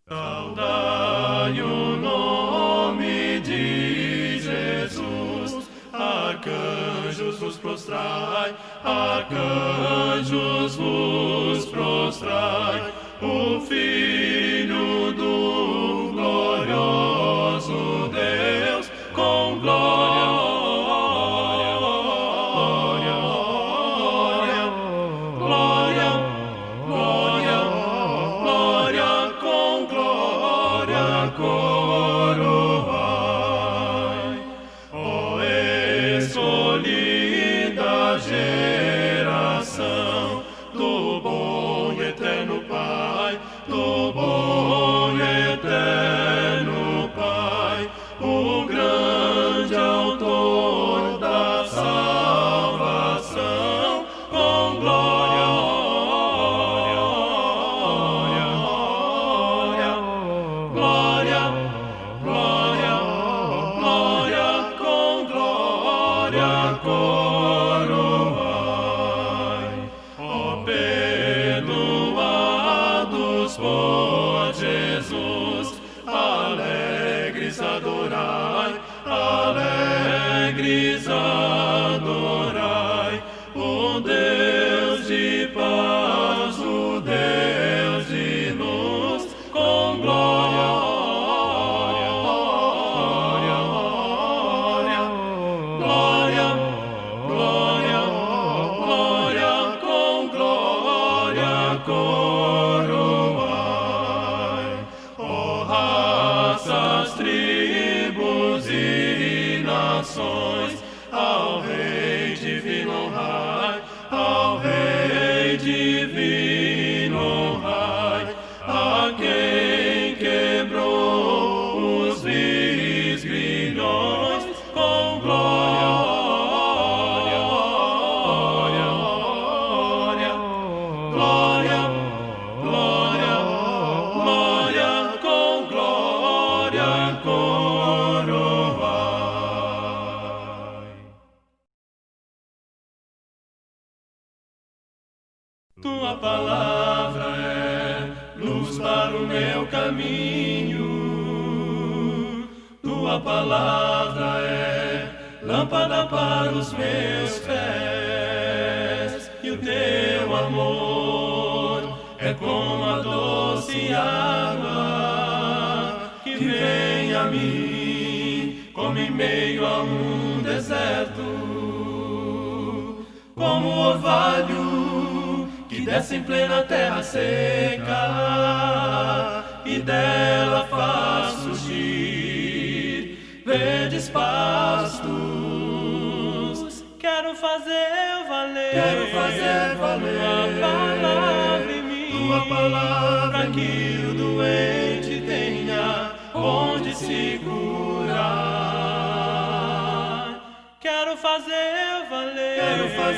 Saudai o nome de Jesus, arcanjos vos prostrai, arcanjos vos prostrai, o Filho do glorioso Deus, com glória, glória, glória, glória, com glória coroai. Ó escolhida geração do bom e eterno Pai, do bom e eterno Pai, o grande autor da salvação, com glória, glória, glória, glória, com glória coroai. Ó perdoados por Jesus, alegres adorai, alegres adorai, o Deus de paz, o Deus de luz, com glória, glória, glória, glória, com glória coroai. Ó raças, tribos e nações, ao Rei divino honrai, ao Rei divino honrai, a quem quebrou os vis grilhões, com glória, glória, glória, glória, com glória coroai. Tua palavra é luz para o meu caminho, tua palavra é lâmpada para os meus pés, e o teu amor é como a doce água que vem a mim, como em meio a um deserto, como o orvalho que desce em plena terra seca e dela faz surgir verdes pastos. Quero fazer valer tua palavra em mim, tua palavra, para que o doente tenha onde se curar. Quero fazer valer tua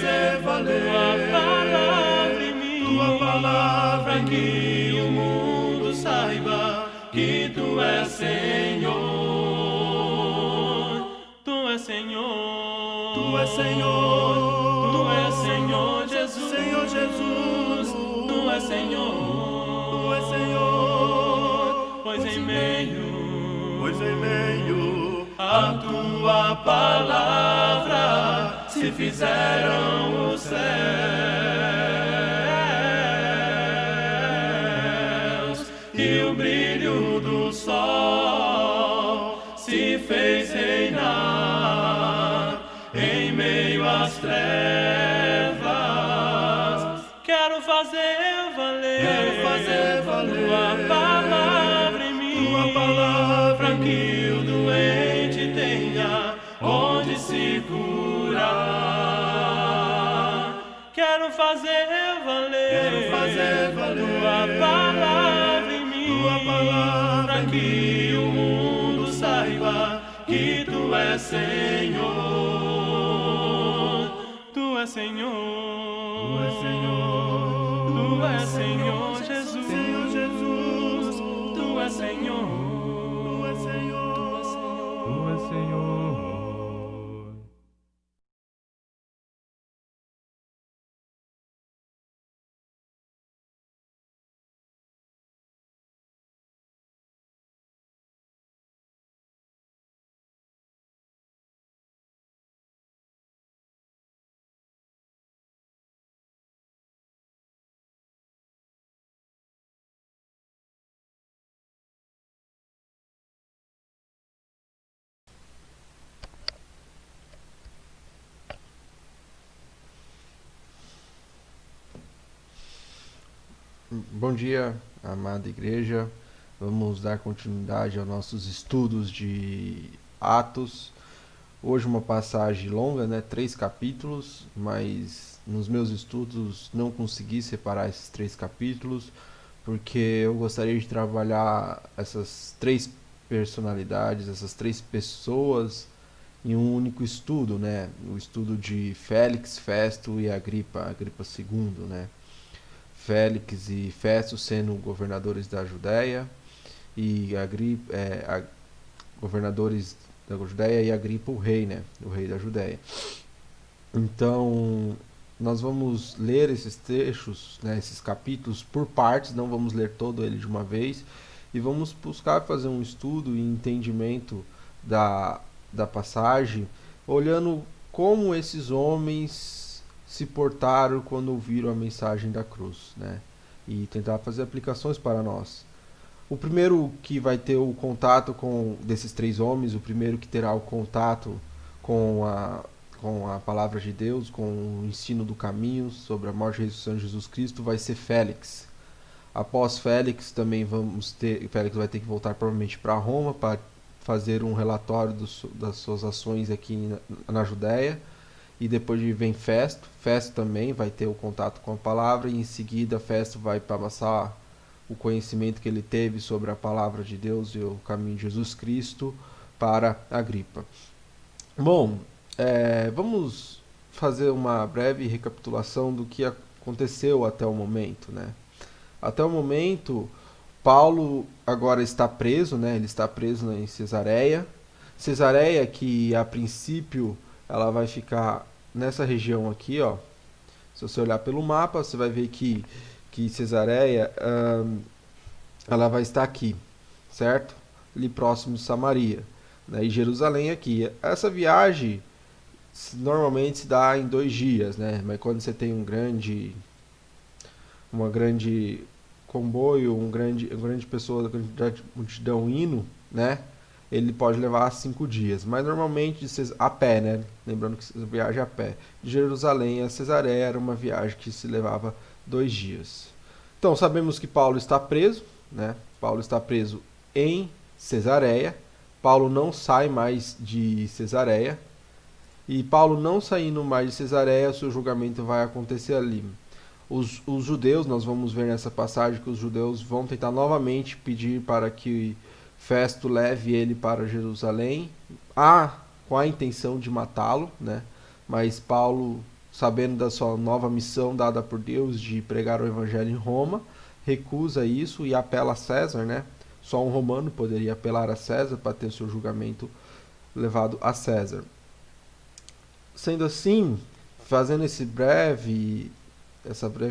palavra em mim, tua palavra, para que o mundo saiba que tu és Senhor, tu és Senhor, tu és Senhor, tu és Senhor Jesus, Senhor Jesus, tu és Senhor, tu és Senhor, pois em meio a tua palavra se fizeram os céus, e o brilho do sol se fez reinar em meio às trevas. Quero fazer valer tua palavra em mim, tua palavra, para que o doente tenha onde se curar. Quero fazer valer tua palavra em mim, tua palavra, para que o mundo saiba que tu és Senhor, tu és Senhor, tu és Senhor, tu és Senhor Jesus, Senhor Jesus, tu és Senhor, tu és Senhor, tu és Senhor. Bom dia, amada igreja. Vamos dar continuidade aos nossos estudos de Atos. Hoje uma passagem longa, né? 3 capítulos, mas nos meus estudos não consegui separar esses 3 capítulos, porque eu gostaria de trabalhar essas 3 personalidades, essas 3 pessoas em um único estudo, né? O estudo de Félix, Festo e Agripa II, né? Félix e Festo sendo governadores da Judéia e governadores da Judéia e Agripa o rei, né? O rei da Judéia. Então, nós vamos ler esses trechos, né, esses capítulos por partes, não vamos ler todo ele de uma vez, e vamos buscar fazer um estudo e entendimento da passagem, olhando como esses homens se portaram quando ouviram a mensagem da cruz, né? E tentar fazer aplicações para nós. O primeiro que vai ter o contato com desses 3 homens, o primeiro que terá o contato com a palavra de Deus, com o ensino do caminho sobre a morte e a ressurreição de Jesus Cristo, vai ser Félix. Após Félix, também Félix vai ter que voltar provavelmente para Roma para fazer um relatório das suas ações aqui na Judéia. E depois vem Festo. Festo também vai ter o contato com a palavra, e em seguida Festo vai passar o conhecimento que ele teve sobre a palavra de Deus e o caminho de Jesus Cristo para Agripa. Bom, vamos fazer uma breve recapitulação do que aconteceu até o momento, né? Até o momento, Paulo agora está preso, né? Ele está preso em Cesareia. Cesareia, que a princípio ela vai ficar nessa região aqui, ó. Se você olhar pelo mapa, você vai ver que Cesareia ela vai estar aqui, certo? Ali próximo de Samaria, né? E Jerusalém aqui. Essa viagem normalmente se dá em 2 dias, né? Mas quando você tem uma grande comboio, uma grande pessoa, grande multidão indo, né? Ele pode levar 5 dias, mas normalmente a pé, né? Lembrando que viagem a pé. De Jerusalém a Cesareia era uma viagem que se levava 2 dias. Então sabemos que Paulo está preso, né? Paulo está preso em Cesareia. Paulo não sai mais de Cesareia. E Paulo não saindo mais de Cesareia, o seu julgamento vai acontecer ali. Os judeus, nós vamos ver nessa passagem que os judeus vão tentar novamente pedir para que Festo leve ele para Jerusalém, com a intenção de matá-lo, né? Mas Paulo, sabendo da sua nova missão dada por Deus de pregar o evangelho em Roma, recusa isso e apela a César, né? Só um romano poderia apelar a César para ter o seu julgamento levado a César. Sendo assim, fazendo esse breve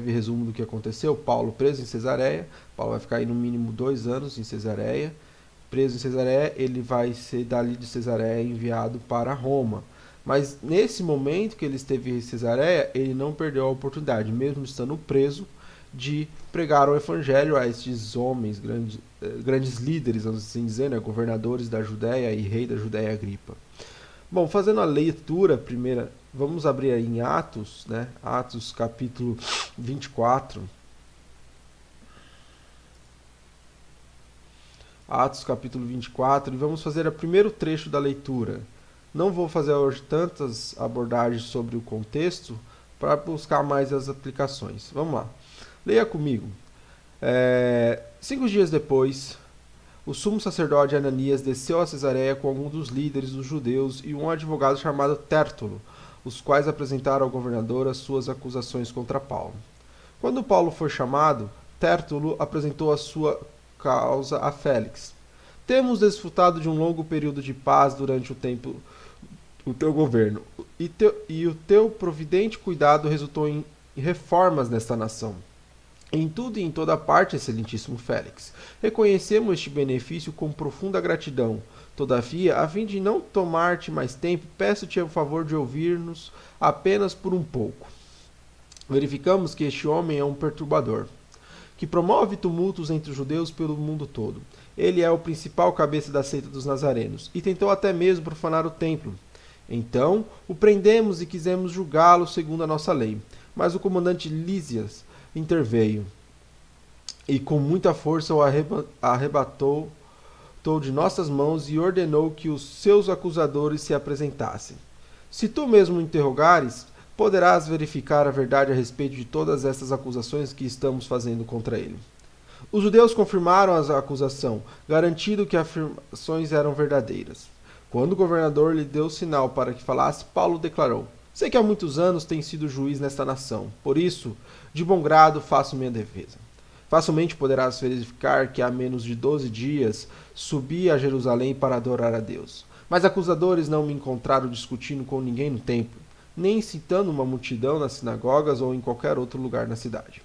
resumo do que aconteceu, Paulo preso em Cesareia. Paulo vai ficar aí no mínimo 2 anos em Cesareia. Preso em Cesareia, ele vai ser dali de Cesareia enviado para Roma. Mas nesse momento que ele esteve em Cesareia, ele não perdeu a oportunidade, mesmo estando preso, de pregar o evangelho a estes homens, grandes líderes, vamos assim dizer, né, governadores da Judéia e rei da Judéia Agripa. Bom, fazendo a leitura primeira, vamos abrir aí em Atos, né? Atos capítulo 24. Atos capítulo 24, e vamos fazer o primeiro trecho da leitura. Não vou fazer hoje tantas abordagens sobre o contexto para buscar mais as aplicações. Vamos lá. Leia comigo. 5 dias depois, o sumo sacerdote Ananias desceu a Cesareia com alguns dos líderes dos judeus e um advogado chamado Tértulo, os quais apresentaram ao governador as suas acusações contra Paulo. Quando Paulo foi chamado, Tértulo apresentou a sua causa a Félix. Temos desfrutado de um longo período de paz durante o teu governo, e o teu providente cuidado resultou em reformas nesta nação. Em tudo e em toda parte, excelentíssimo Félix, reconhecemos este benefício com profunda gratidão. Todavia, a fim de não tomar-te mais tempo, peço-te o favor de ouvir-nos apenas por um pouco. Verificamos que este homem é um perturbador, que promove tumultos entre os judeus pelo mundo todo. Ele é o principal cabeça da seita dos nazarenos, e tentou até mesmo profanar o templo. Então, o prendemos e quisemos julgá-lo segundo a nossa lei. Mas o comandante Lísias interveio. e com muita força o arrebatou de nossas mãos e ordenou que os seus acusadores se apresentassem. Se tu mesmo interrogares, poderás verificar a verdade a respeito de todas estas acusações que estamos fazendo contra ele. Os judeus confirmaram a acusação, garantindo que as afirmações eram verdadeiras. Quando o governador lhe deu sinal para que falasse, Paulo declarou: sei que há muitos anos tenho sido juiz nesta nação, por isso, de bom grado, faço minha defesa. Facilmente poderás verificar que há menos de 12 dias subi a Jerusalém para adorar a Deus. Mas acusadores não me encontraram discutindo com ninguém no templo, nem incitando uma multidão nas sinagogas ou em qualquer outro lugar na cidade.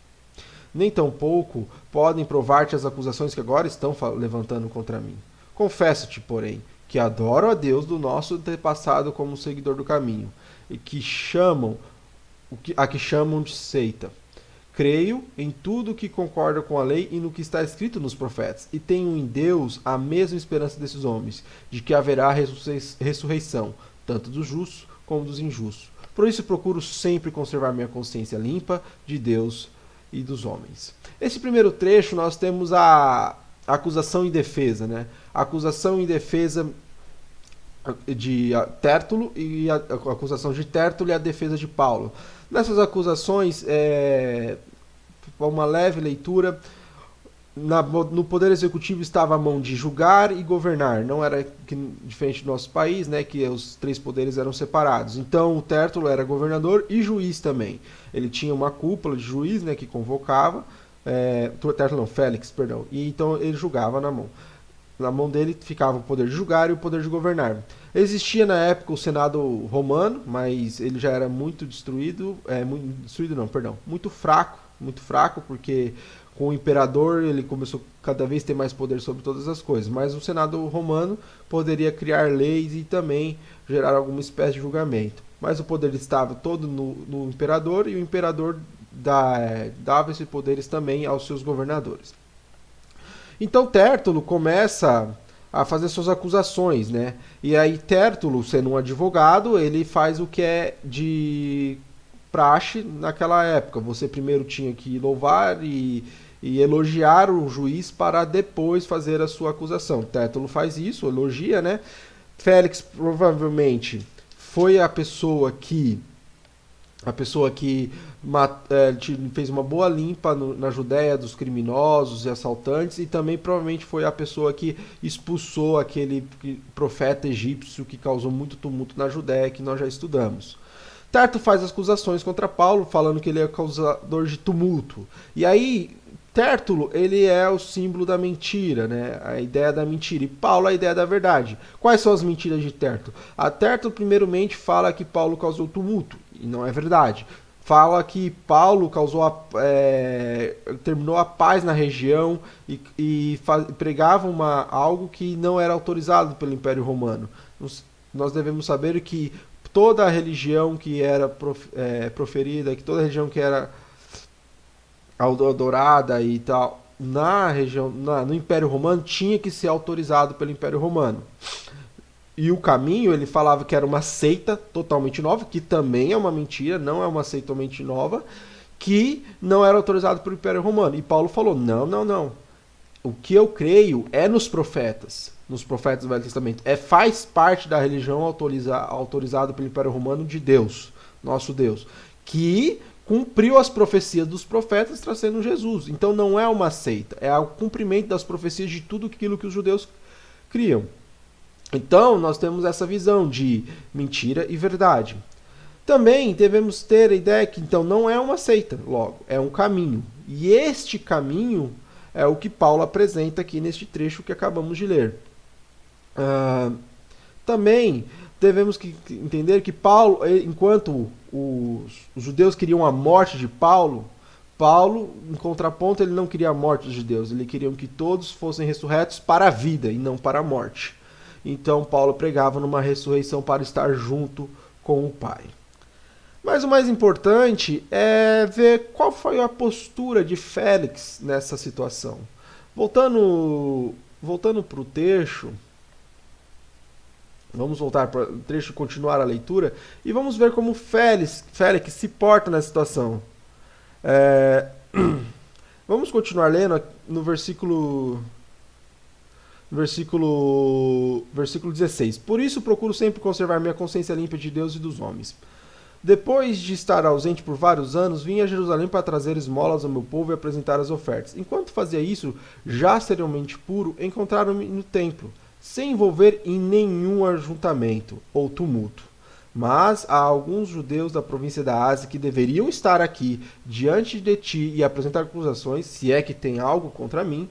Nem tampouco podem provar-te as acusações que agora estão levantando contra mim. Confesso-te, porém, que adoro a Deus do nosso antepassado como seguidor do caminho, e que chamam de seita. Creio em tudo que concorda com a lei e no que está escrito nos profetas, e tenho em Deus a mesma esperança desses homens, de que haverá ressurreição, tanto dos justos como dos injustos. Por isso procuro sempre conservar minha consciência limpa de Deus e dos homens. Esse primeiro trecho nós temos a acusação e defesa, né? A acusação e defesa de Tértulo e a acusação de Tértulo e a defesa de Paulo. Nessas acusações, uma leve leitura, no poder executivo estava a mão de julgar e governar, não era diferente do nosso país, né, que os três poderes eram separados. Então o Tértulo era governador e juiz também. Ele tinha uma cúpula de juiz, né, que convocava, Tértulo não, Félix, perdão, e então ele julgava na mão. Na mão dele ficava o poder de julgar e o poder de governar. Existia na época o Senado romano, mas ele já era muito muito fraco, porque com o imperador ele começou cada vez a ter mais poder sobre todas as coisas. Mas o Senado romano poderia criar leis e também gerar alguma espécie de julgamento. Mas o poder estava todo no imperador, e o imperador dava esses poderes também aos seus governadores. Então Tértulo começa a fazer suas acusações, né? E aí Tértulo, sendo um advogado, ele faz o que é de praxe naquela época. Você primeiro tinha que louvar e elogiar o juiz para depois fazer a sua acusação. Tértulo faz isso, elogia, né? Félix provavelmente foi a pessoa que fez uma boa limpa na Judéia dos criminosos e assaltantes, e também provavelmente foi a pessoa que expulsou aquele profeta egípcio que causou muito tumulto na Judéia, que nós já estudamos. Tértulo faz as acusações contra Paulo, falando que ele é causador de tumulto. E aí, Tértulo, ele é o símbolo da mentira, né? A ideia da mentira. E Paulo, a ideia da verdade. Quais são as mentiras de Tértulo? A Tértulo, primeiramente, fala que Paulo causou tumulto, e não é verdade. Fala que Paulo terminou a paz na região e pregava algo que não era autorizado pelo Império Romano. Nós devemos saber que toda a religião que era proferida, que toda a religião que era adorada e tal, no Império Romano, tinha que ser autorizado pelo Império Romano. E o caminho, ele falava que era uma seita totalmente nova, que também é uma mentira, não é uma seita totalmente nova, que não era autorizado pelo Império Romano. E Paulo falou, não. O que eu creio é nos profetas do Velho Testamento. Faz parte da religião autorizada pelo Império Romano de Deus, nosso Deus, que cumpriu as profecias dos profetas trazendo Jesus. Então não é uma seita, é o cumprimento das profecias de tudo aquilo que os judeus criam. Então, nós temos essa visão de mentira e verdade. Também devemos ter a ideia que, então, não é uma seita, logo, é um caminho. E este caminho é o que Paulo apresenta aqui neste trecho que acabamos de ler. Também devemos entender que Paulo, enquanto os judeus queriam a morte de Paulo, em contraponto, ele não queria a morte dos judeus, ele queria que todos fossem ressurretos para a vida e não para a morte. Então Paulo pregava numa ressurreição para estar junto com o Pai. Mas o mais importante é ver qual foi a postura de Félix nessa situação. Voltando para o trecho, vamos voltar para o trecho e continuar a leitura, e vamos ver como Félix se porta nessa situação. Vamos continuar lendo no versículo 16. Por isso procuro sempre conservar minha consciência limpa de Deus e dos homens. Depois de estar ausente por vários anos, vim a Jerusalém para trazer esmolas ao meu povo e apresentar as ofertas. Enquanto fazia isso, já seriamente puro, encontraram-me no templo, sem envolver em nenhum ajuntamento ou tumulto. Mas há alguns judeus da província da Ásia que deveriam estar aqui diante de ti e apresentar acusações, se é que tem algo contra mim.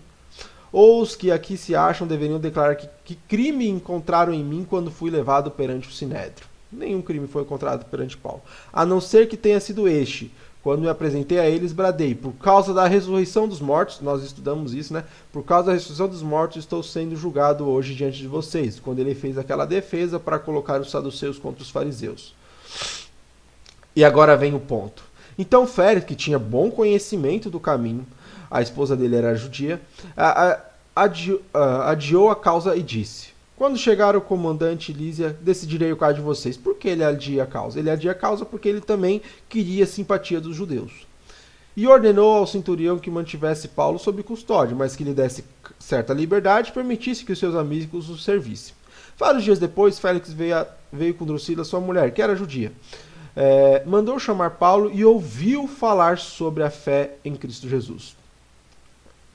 Ou os que aqui se acham deveriam declarar que crime encontraram em mim quando fui levado perante o Sinédrio. Nenhum crime foi encontrado perante Paulo, a não ser que tenha sido este. Quando me apresentei a eles, bradei, por causa da ressurreição dos mortos, nós estudamos isso, né? Por causa da ressurreição dos mortos, estou sendo julgado hoje diante de vocês. Quando ele fez aquela defesa para colocar os saduceus contra os fariseus. E agora vem o ponto. Então Félix, que tinha bom conhecimento do caminho, a esposa dele era judia, adiou a causa e disse: quando chegar o comandante Lísia, decidirei o caso de vocês. Por que ele adia a causa? Ele adia a causa porque ele também queria a simpatia dos judeus. E ordenou ao centurião que mantivesse Paulo sob custódia, mas que lhe desse certa liberdade e permitisse que os seus amigos o servissem. Vários dias depois, Félix veio com Drusila, sua mulher, que era judia. Mandou chamar Paulo e ouviu falar sobre a fé em Cristo Jesus.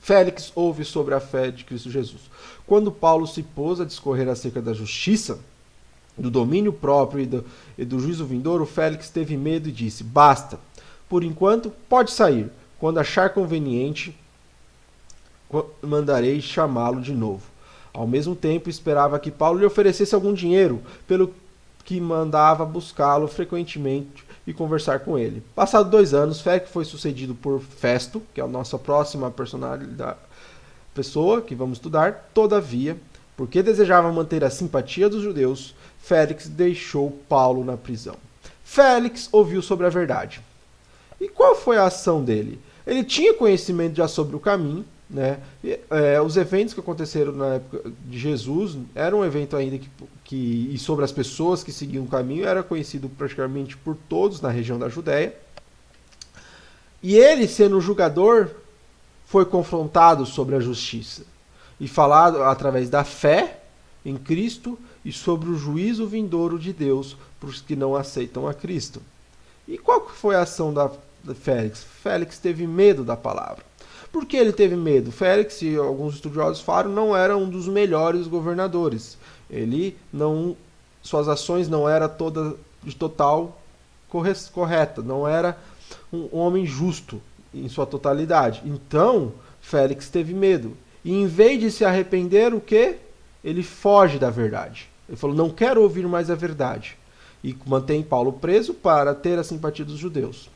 Félix ouve sobre a fé de Cristo Jesus. Quando Paulo se pôs a discorrer acerca da justiça, do domínio próprio e do juízo vindouro, Félix teve medo e disse: basta, por enquanto pode sair. Quando achar conveniente, mandarei chamá-lo de novo. Ao mesmo tempo, esperava que Paulo lhe oferecesse algum dinheiro, pelo que mandava buscá-lo frequentemente e conversar com ele. Passados 2 anos, Félix foi sucedido por Festo, que é a nossa próxima personalidade, pessoa que vamos estudar. Todavia, porque desejava manter a simpatia dos judeus, Félix deixou Paulo na prisão. Félix ouviu sobre a verdade. E qual foi a ação dele? Ele tinha conhecimento já sobre o caminho, né? Os eventos que aconteceram na época de Jesus eram um evento ainda e sobre as pessoas que seguiam o caminho era conhecido praticamente por todos na região da Judéia. E ele, sendo julgador, foi confrontado sobre a justiça e falado através da fé em Cristo e sobre o juízo vindouro de Deus para os que não aceitam a Cristo. E qual foi a ação da Félix? Félix teve medo da palavra. Por que ele teve medo? Félix, e alguns estudiosos falam, não era um dos melhores governadores. Suas ações não eram todas de total correta, não era um homem justo em sua totalidade. Então, Félix teve medo. E em vez de se arrepender, o quê? Ele foge da verdade. Ele falou: não quero ouvir mais a verdade. E mantém Paulo preso para ter a simpatia dos judeus.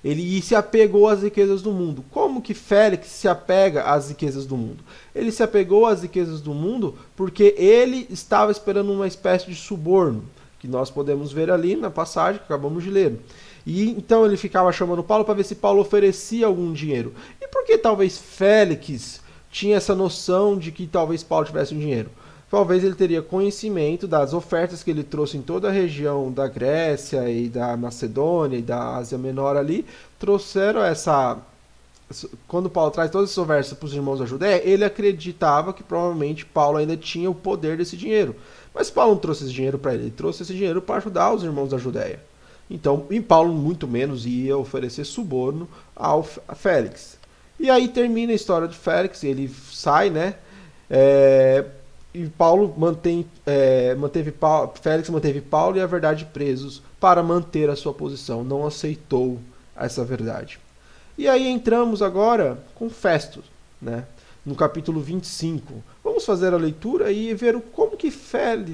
Ele se apegou às riquezas do mundo. Como que Félix se apega às riquezas do mundo? Ele se apegou às riquezas do mundo porque ele estava esperando uma espécie de suborno, que nós podemos ver ali na passagem que acabamos de ler. E então ele ficava chamando Paulo para ver se Paulo oferecia algum dinheiro. E por que talvez Félix tinha essa noção de que talvez Paulo tivesse um dinheiro? Talvez ele teria conhecimento das ofertas que ele trouxe em toda a região da Grécia e da Macedônia e da Ásia Menor ali. Trouxeram essa... Quando Paulo traz todas essas ofertas para os irmãos da Judéia, ele acreditava que provavelmente Paulo ainda tinha o poder desse dinheiro. Mas Paulo não trouxe esse dinheiro para ele trouxe esse dinheiro para ajudar os irmãos da Judéia. Então, em Paulo muito menos ia oferecer suborno a Félix. E aí termina a história de Félix, ele sai, né? E Félix manteve Paulo e a verdade presos para manter a sua posição. Não aceitou essa verdade. E aí entramos agora com Festo, né? No capítulo 25. Vamos fazer a leitura e ver como que Festo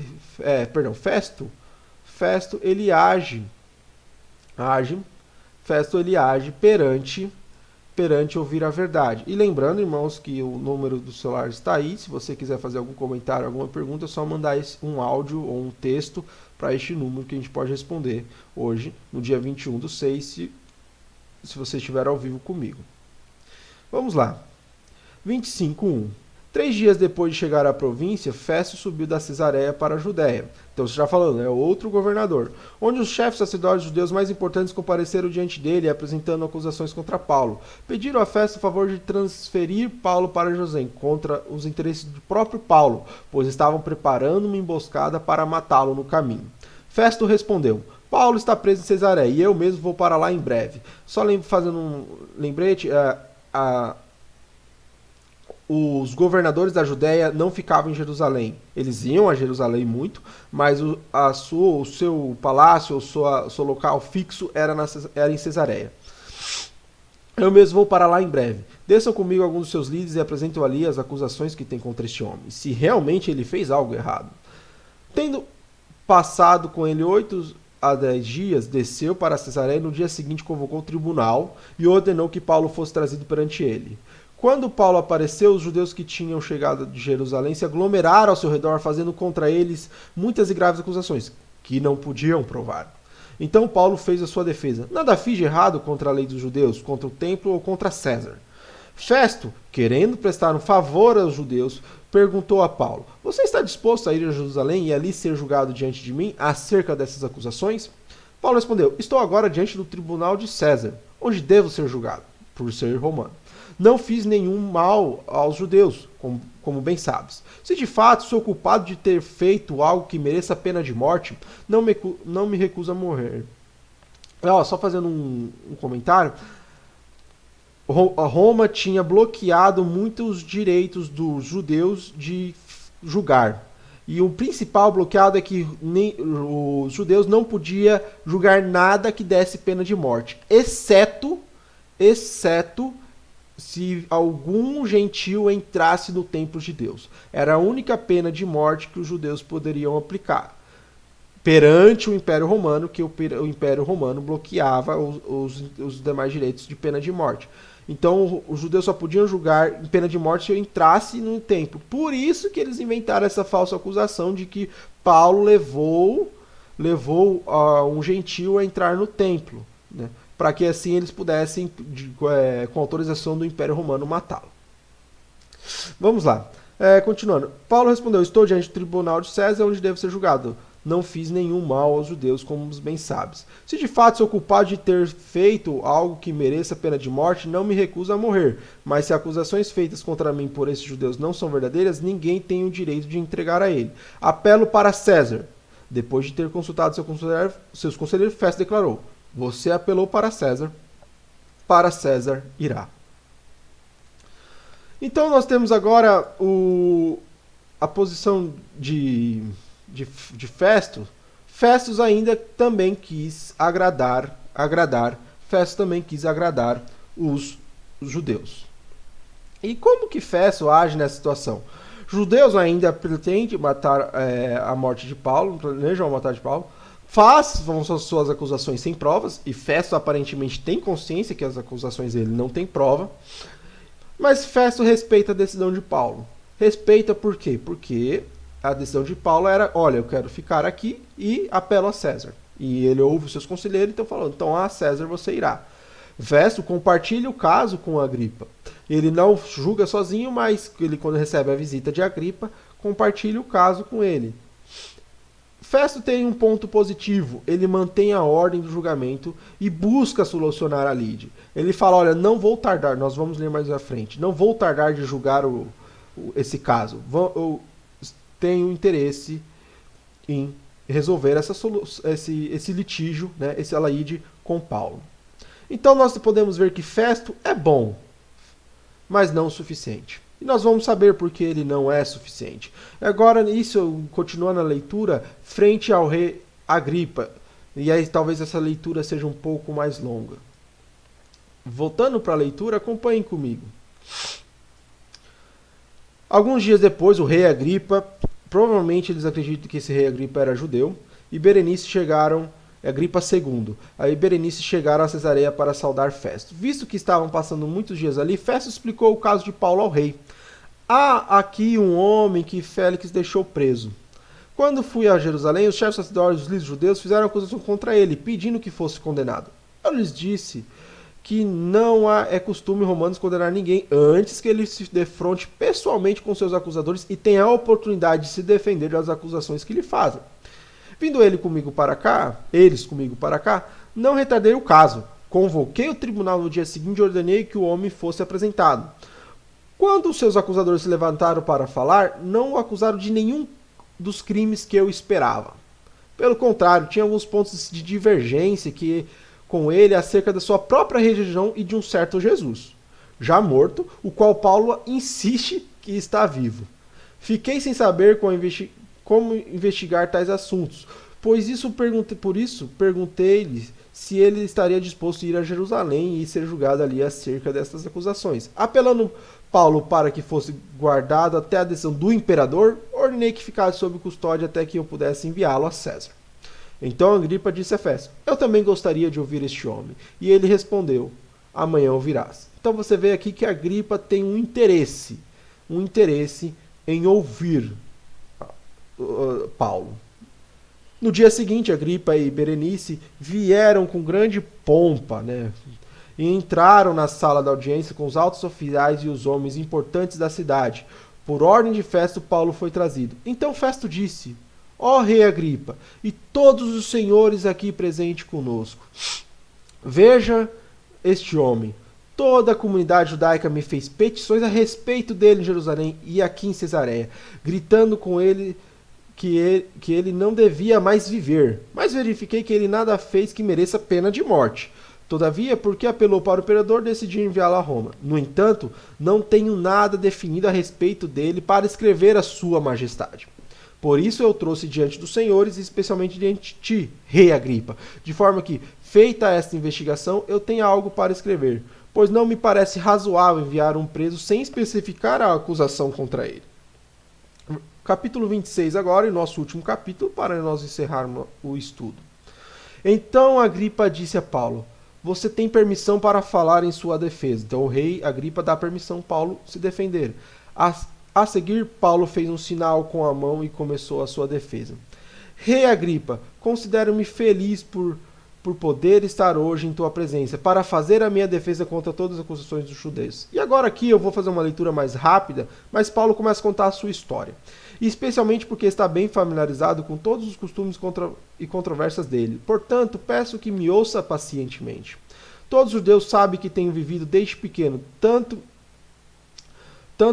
ele age perante ouvir a verdade. E lembrando, irmãos, que o número do celular está aí. Se você quiser fazer algum comentário, alguma pergunta, é só mandar um áudio ou um texto para este número que a gente pode responder hoje, no dia 21/6, se você estiver ao vivo comigo. Vamos lá. 25:1. 3 dias depois de chegar à província, Festo subiu da Cesareia para a Judéia. Então você já falando, é outro governador. Onde os chefes sacerdotes judeus mais importantes compareceram diante dele, apresentando acusações contra Paulo. Pediram a Festo o favor de transferir Paulo para Jerusalém, contra os interesses do próprio Paulo, pois estavam preparando uma emboscada para matá-lo no caminho. Festo respondeu: Paulo está preso em Cesareia e eu mesmo vou para lá em breve. Só fazendo um lembrete, os governadores da Judéia não ficavam em Jerusalém. Eles iam a Jerusalém muito, mas o seu palácio, o seu local fixo era em Cesareia. Eu mesmo vou para lá em breve. Desçam comigo alguns dos seus líderes e apresentem ali as acusações que tem contra este homem, se realmente ele fez algo errado. Tendo passado com ele 8 a 10 dias, desceu para Cesareia e no dia seguinte convocou o tribunal e ordenou que Paulo fosse trazido perante ele. Quando Paulo apareceu, os judeus que tinham chegado de Jerusalém se aglomeraram ao seu redor, fazendo contra eles muitas e graves acusações, que não podiam provar. Então Paulo fez a sua defesa. Nada fiz de errado contra a lei dos judeus, contra o templo ou contra César. Festo, querendo prestar um favor aos judeus, perguntou a Paulo: Você está disposto a ir a Jerusalém e ali ser julgado diante de mim acerca dessas acusações? Paulo respondeu: Estou agora diante do tribunal de César, onde devo ser julgado, por ser romano. Não fiz nenhum mal aos judeus, como bem sabes. Se de fato sou culpado de ter feito algo que mereça a pena de morte, não me recuso a morrer. Só fazendo um comentário. Roma tinha bloqueado muitos direitos dos judeus de julgar. E o principal bloqueado é que os judeus não podiam julgar nada que desse pena de morte, exceto se algum gentil entrasse no templo de Deus. Era a única pena de morte que os judeus poderiam aplicar perante o Império Romano, que o Império Romano bloqueava os demais direitos de pena de morte. Então os judeus só podiam julgar em pena de morte se eu entrasse no templo. Por isso que eles inventaram essa falsa acusação de que Paulo levou um gentil a entrar no templo, né? Para que assim eles pudessem, com autorização do Império Romano, matá-lo. Vamos lá. Continuando. Paulo respondeu: Estou diante do tribunal de César, onde devo ser julgado. Não fiz nenhum mal aos judeus, como bem sabes. Se de fato sou culpado de ter feito algo que mereça pena de morte, não me recuso a morrer. Mas se acusações feitas contra mim por esses judeus não são verdadeiras, ninguém tem o direito de entregar a ele. Apelo para César. Depois de ter consultado seus conselheiros, Festo declarou: Você apelou para César irá. Então nós temos agora a posição de Festo. Festo ainda também quis agradar. Festo também quis agradar os judeus. E como que Festo age nessa situação? Judeus ainda pretendem matar a morte de Paulo, planejam matar de Paulo. Vão suas acusações sem provas, e Festo aparentemente tem consciência que as acusações dele não têm prova, mas Festo respeita a decisão de Paulo. Respeita por quê? Porque a decisão de Paulo era: olha, eu quero ficar aqui e apelo a César. E ele ouve os seus conselheiros, então falou: então a César você irá. Festo compartilha o caso com Agripa. Ele não julga sozinho, mas ele, quando recebe a visita de Agripa, compartilha o caso com ele. Festo tem um ponto positivo: ele mantém a ordem do julgamento e busca solucionar a lide. Ele fala: olha, não vou tardar, nós vamos ler mais à frente, não vou tardar de julgar esse caso. Eu tenho interesse em resolver esse litígio, né, esse lide com Paulo. Então nós podemos ver que Festo é bom, mas não o suficiente. E nós vamos saber por que ele não é suficiente. Agora, isso, continuando a leitura, frente ao rei Agripa. E aí talvez essa leitura seja um pouco mais longa. Voltando para a leitura, acompanhem comigo. Alguns dias depois, o rei Agripa, provavelmente eles acreditam que esse rei Agripa era judeu, e Berenice Agripa II. Aí Berenice chegaram a Cesareia para saudar Festo. Visto que estavam passando muitos dias ali, Festo explicou o caso de Paulo ao rei. Há aqui um homem que Félix deixou preso. Quando fui a Jerusalém, os chefes sacerdotes e os líderes judeus fizeram acusação contra ele, pedindo que fosse condenado. Eu lhes disse que não é costume romanos condenar ninguém antes que ele se defronte pessoalmente com seus acusadores e tenha a oportunidade de se defender das acusações que lhe fazem. Vindo eles comigo para cá, não retardei o caso. Convoquei o tribunal no dia seguinte e ordenei que o homem fosse apresentado. Quando os seus acusadores se levantaram para falar, não o acusaram de nenhum dos crimes que eu esperava. Pelo contrário, tinha alguns pontos de divergência com ele acerca da sua própria religião e de um certo Jesus, já morto, o qual Paulo insiste que está vivo. Fiquei sem saber como investigar tais assuntos, por isso perguntei-lhe se ele estaria disposto a ir a Jerusalém e ser julgado ali acerca dessas acusações. Apelando Paulo para que fosse guardado até a decisão do imperador, ordenei que ficasse sob custódia até que eu pudesse enviá-lo a César. Então Agripa disse a Festo: eu também gostaria de ouvir este homem. E ele respondeu: amanhã ouvirás. Então você vê aqui que Agripa tem um interesse em ouvir Paulo. No dia seguinte, Agripa e Berenice vieram com grande pompa, e entraram na sala da audiência com os altos oficiais e os homens importantes da cidade. Por ordem de Festo, Paulo foi trazido. Então Festo disse: ó rei Agripa, e todos os senhores aqui presentes conosco, veja este homem. Toda a comunidade judaica me fez petições a respeito dele em Jerusalém e aqui em Cesareia, gritando com ele que ele não devia mais viver. Mas verifiquei que ele nada fez que mereça pena de morte. Todavia, porque apelou para o imperador, decidi enviá-lo a Roma. No entanto, não tenho nada definido a respeito dele para escrever a sua majestade. Por isso eu trouxe diante dos senhores, especialmente diante de ti, rei Agripa, de forma que, feita esta investigação, eu tenha algo para escrever, pois não me parece razoável enviar um preso sem especificar a acusação contra ele. Capítulo 26 agora, e nosso último capítulo, para nós encerrarmos o estudo. Então Agripa disse a Paulo: você tem permissão para falar em sua defesa. Então o rei Agripa dá permissão a Paulo se defender. A seguir, Paulo fez um sinal com a mão e começou a sua defesa. Rei Agripa, considero-me feliz por poder estar hoje em tua presença, para fazer a minha defesa contra todas as acusações dos judeus. E agora aqui eu vou fazer uma leitura mais rápida, mas Paulo começa a contar a sua história. E especialmente porque está bem familiarizado com todos os costumes e controvérsias dele. Portanto, peço que me ouça pacientemente. Todos os judeus sabem que tenho vivido desde pequeno, tanto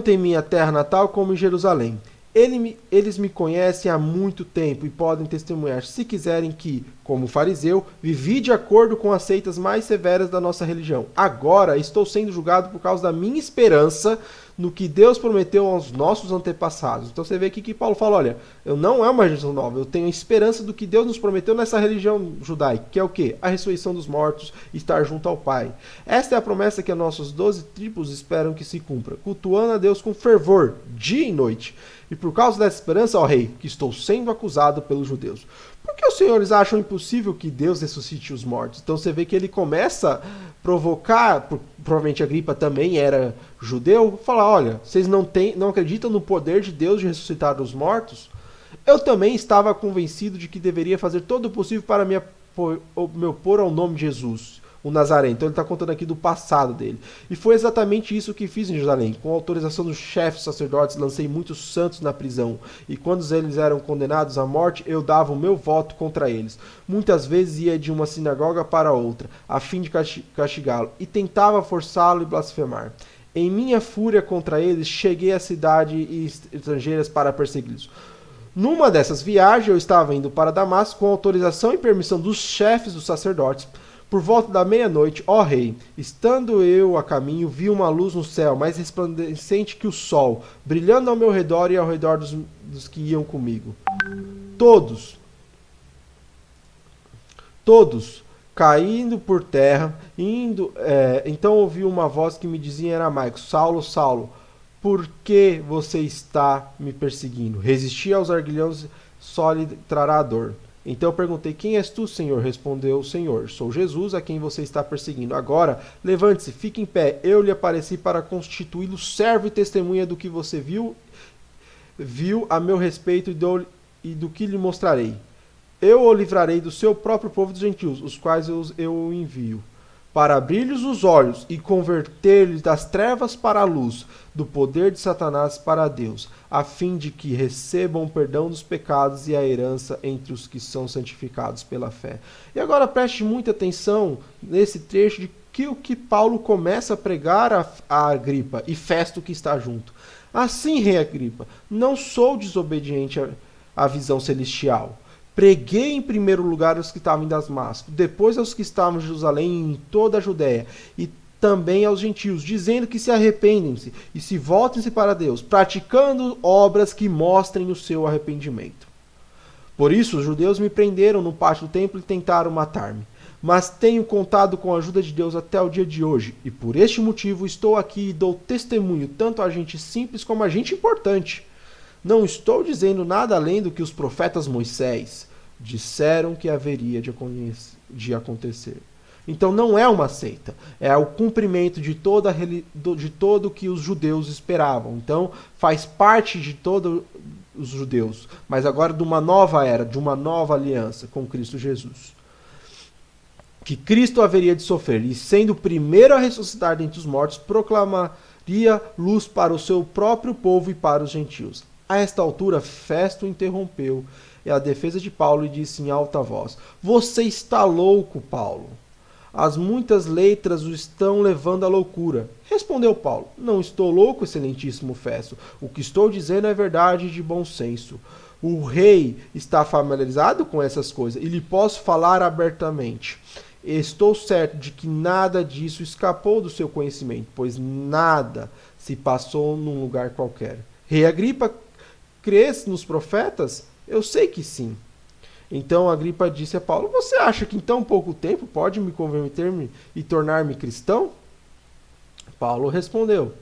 em minha terra natal como em Jerusalém. Eles me conhecem há muito tempo e podem testemunhar, se quiserem, que, como fariseu, vivi de acordo com as seitas mais severas da nossa religião. Agora estou sendo julgado por causa da minha esperança no que Deus prometeu aos nossos antepassados. Então você vê aqui que Paulo fala: olha, eu não é uma religião nova, eu tenho a esperança do que Deus nos prometeu nessa religião judaica, que é o quê? A ressurreição dos mortos e estar junto ao Pai. Esta é a promessa que as nossas 12 tribos esperam que se cumpra, cultuando a Deus com fervor, dia e noite. E por causa dessa esperança, ó rei, que estou sendo acusado pelos judeus. Por que os senhores acham impossível que Deus ressuscite os mortos? Então você vê que ele começa a provocar, provavelmente Agripa também era judeu, falar: olha, vocês não acreditam no poder de Deus de ressuscitar os mortos? Eu também estava convencido de que deveria fazer todo o possível para me opor ao nome de Jesus, o Nazareno. Então ele está contando aqui do passado dele. E foi exatamente isso que fiz em Jerusalém. Com a autorização dos chefes sacerdotes, lancei muitos santos na prisão. E quando eles eram condenados à morte, eu dava o meu voto contra eles. Muitas vezes ia de uma sinagoga para outra, a fim de castigá-lo, e tentava forçá-lo e blasfemar. Em minha fúria contra eles, cheguei à cidade e estrangeiras para persegui-los. Numa dessas viagens, eu estava indo para Damasco com autorização e permissão dos chefes dos sacerdotes. Por volta da meia-noite, ó rei, estando eu a caminho, vi uma luz no céu, mais resplandecente que o sol, brilhando ao meu redor e ao redor dos que iam comigo. Todos, caindo por terra, então ouvi uma voz que me dizia em aramaico: Saulo, Saulo, por que você está me perseguindo? Resisti aos arguilhões, só lhe trará dor. Então eu perguntei: quem és tu, Senhor? Respondeu o Senhor: sou Jesus, a quem você está perseguindo. Agora, levante-se, fique em pé. Eu lhe apareci para constituí-lo servo e testemunha do que você viu a meu respeito e do que lhe mostrarei. Eu o livrarei do seu próprio povo dos gentios, os quais eu envio. para abrir-lhes os olhos e converter-lhes das trevas para a luz, do poder de Satanás para Deus, a fim de que recebam o perdão dos pecados e a herança entre os que são santificados pela fé. E agora preste muita atenção nesse trecho de que o que Paulo começa a pregar a Agripa e Festo que está junto. Assim, rei Agripa, não sou desobediente à visão celestial. Preguei em primeiro lugar aos que estavam em Damasco, depois aos que estavam em Jerusalém e em toda a Judéia, e também aos gentios, dizendo que se arrependem-se e se voltem-se para Deus, praticando obras que mostrem o seu arrependimento. Por isso, os judeus me prenderam no pátio do templo e tentaram matar-me. Mas tenho contado com a ajuda de Deus até o dia de hoje, e por este motivo estou aqui e dou testemunho tanto a gente simples como a gente importante. Não estou dizendo nada além do que os profetas Moisés disseram que haveria de acontecer. Então não é uma seita, é o cumprimento de todo o que os judeus esperavam. Então faz parte de todos os judeus, mas agora de uma nova era, de uma nova aliança com Cristo Jesus. Que Cristo haveria de sofrer, e sendo o primeiro a ressuscitar dentre os mortos, proclamaria luz para o seu próprio povo e para os gentios. A esta altura, Festo interrompeu a defesa de Paulo e disse em alta voz: Você está louco, Paulo. As muitas letras o estão levando à loucura. Respondeu Paulo: Não estou louco, excelentíssimo Festo. O que estou dizendo é verdade de bom senso. O rei está familiarizado com essas coisas e lhe posso falar abertamente. Estou certo de que nada disso escapou do seu conhecimento, pois nada se passou num lugar qualquer. Rei Agripa, crês nos profetas? Eu sei que sim. Então Agripa disse a Paulo: Você acha que em tão pouco tempo pode me converter-me e tornar-me cristão? Paulo respondeu: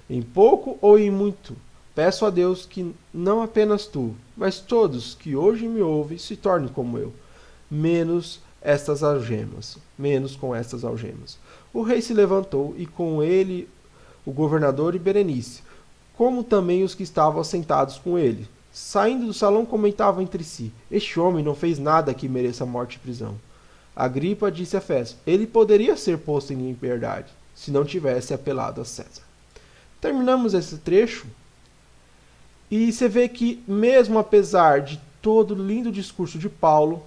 Em pouco ou em muito, peço a Deus que não apenas tu, mas todos que hoje me ouvem se tornem como eu, menos com estas algemas. O rei se levantou e com ele o governador e Berenice, como também os que estavam assentados com ele. Saindo do salão, comentavam entre si: Este homem não fez nada que mereça morte e prisão. Agripa disse a Festo: Ele poderia ser posto em liberdade, se não tivesse apelado a César. Terminamos esse trecho, e você vê que, mesmo apesar de todo o lindo discurso de Paulo,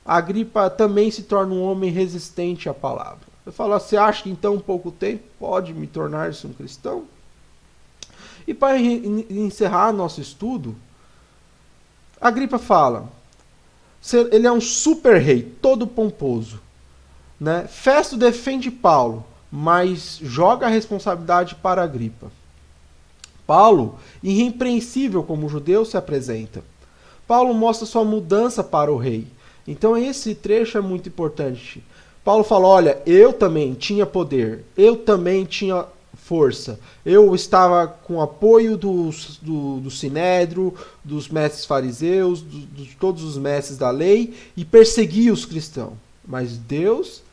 Agripa também se torna um homem resistente à palavra. Eu falo: Você acha que em tão pouco tempo pode me tornar-se um cristão? E para encerrar nosso estudo, Agripa fala: ele é um super rei, todo pomposo, né? Festo defende Paulo, mas joga a responsabilidade para Agripa. Paulo, irrepreensível como judeu, se apresenta. Paulo mostra sua mudança para o rei. Então esse trecho é muito importante. Paulo fala: olha, eu também tinha poder, eu também tinha força. Eu estava com apoio do Sinédrio, dos mestres fariseus, de todos os mestres da lei, e persegui os cristãos. Mas Deus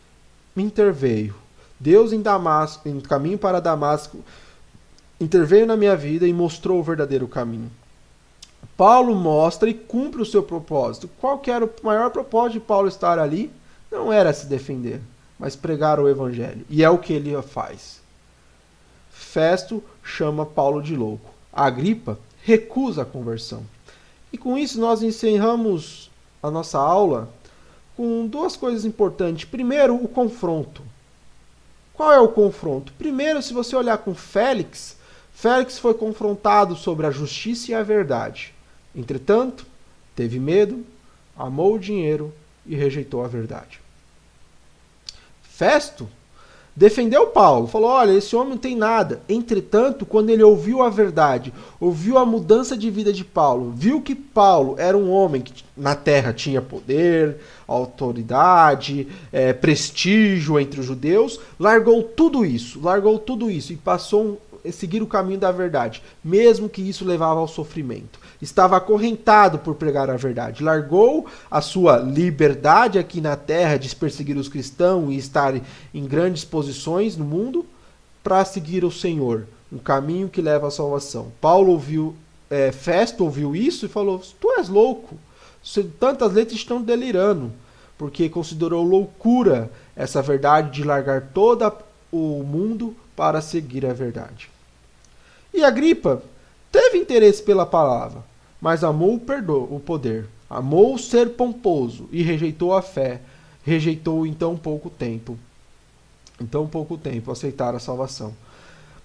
me interveio. Deus em Damasco, em caminho para Damasco, interveio na minha vida e mostrou o verdadeiro caminho. Paulo mostra e cumpre o seu propósito. Qual que era o maior propósito de Paulo estar ali? Não era se defender, mas pregar o evangelho. E é o que ele faz. Festo chama Paulo de louco. Agripa recusa a conversão. E com isso nós encerramos a nossa aula com duas coisas importantes. Primeiro, o confronto. Qual é o confronto? Primeiro, se você olhar com Félix, Félix foi confrontado sobre a justiça e a verdade. Entretanto, teve medo, amou o dinheiro e rejeitou a verdade. Festo defendeu Paulo, falou: olha, esse homem não tem nada. Entretanto, quando ele ouviu a verdade, ouviu a mudança de vida de Paulo, viu que Paulo era um homem que na terra tinha poder, autoridade, prestígio entre os judeus, largou tudo isso e passou a seguir o caminho da verdade, mesmo que isso levava ao sofrimento. Estava acorrentado por pregar a verdade. Largou a sua liberdade aqui na terra de perseguir os cristãos e estar em grandes posições no mundo para seguir o Senhor, um caminho que leva à salvação. Festo ouviu isso e falou: tu és louco, tantas letras estão delirando, porque considerou loucura essa verdade de largar todo o mundo para seguir a verdade. E Agripa teve interesse pela palavra, mas amou o poder, amou ser pomposo e rejeitou a fé, rejeitou em tão pouco tempo aceitar a salvação.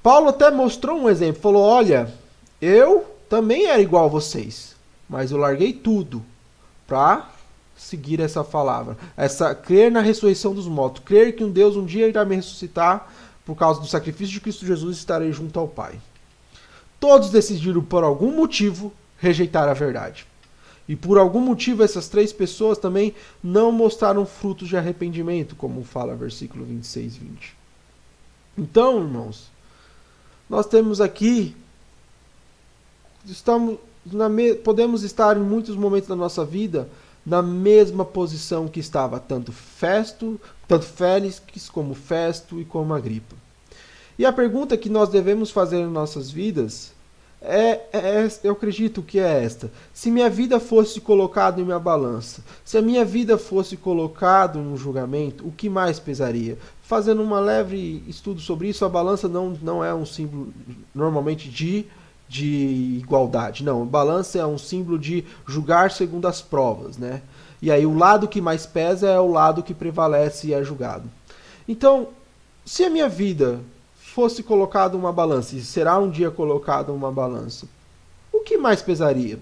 Paulo até mostrou um exemplo, falou, olha, eu também era igual a vocês, mas eu larguei tudo para seguir essa palavra, crer na ressurreição dos mortos, crer que um Deus um dia irá me ressuscitar, por causa do sacrifício de Cristo Jesus estarei junto ao Pai. Todos decidiram por algum motivo rejeitar a verdade. E por algum motivo essas 3 pessoas também não mostraram frutos de arrependimento, como fala versículo 26 e 20. Então, irmãos, nós temos aqui, podemos estar em muitos momentos da nossa vida na mesma posição que estava tanto Félix como Festo e como Agripa. E a pergunta que nós devemos fazer em nossas vidas eu acredito que é esta. Se minha vida fosse colocada em uma balança, se a minha vida fosse colocada em um julgamento, o que mais pesaria? Fazendo um leve estudo sobre isso, a balança não é um símbolo normalmente de igualdade. Não, a balança é um símbolo de julgar segundo as provas, né? E aí o lado que mais pesa é o lado que prevalece e é julgado. Então, se a minha vida fosse colocado uma balança, e será um dia colocado uma balança, o que mais pesaria?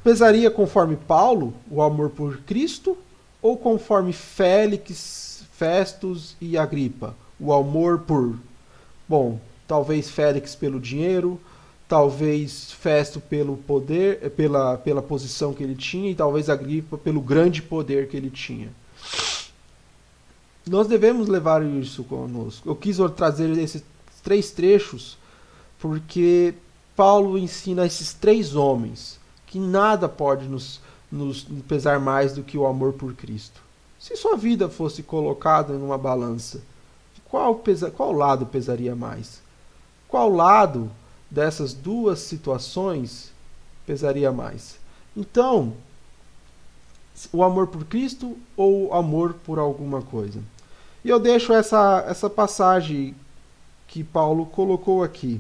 Pesaria conforme Paulo, o amor por Cristo, ou conforme Félix, Festus e Agripa, o amor por, talvez Félix pelo dinheiro, talvez Festo pelo poder, pela posição que ele tinha, e talvez Agripa pelo grande poder que ele tinha. Nós devemos levar isso conosco. Eu quis trazer esses 3 trechos porque Paulo ensina a esses 3 homens que nada pode nos pesar mais do que o amor por Cristo. Se sua vida fosse colocada em uma balança, qual lado pesaria mais? Qual lado dessas 2 situações pesaria mais? Então, o amor por Cristo ou o amor por alguma coisa? E eu deixo essa passagem que Paulo colocou aqui.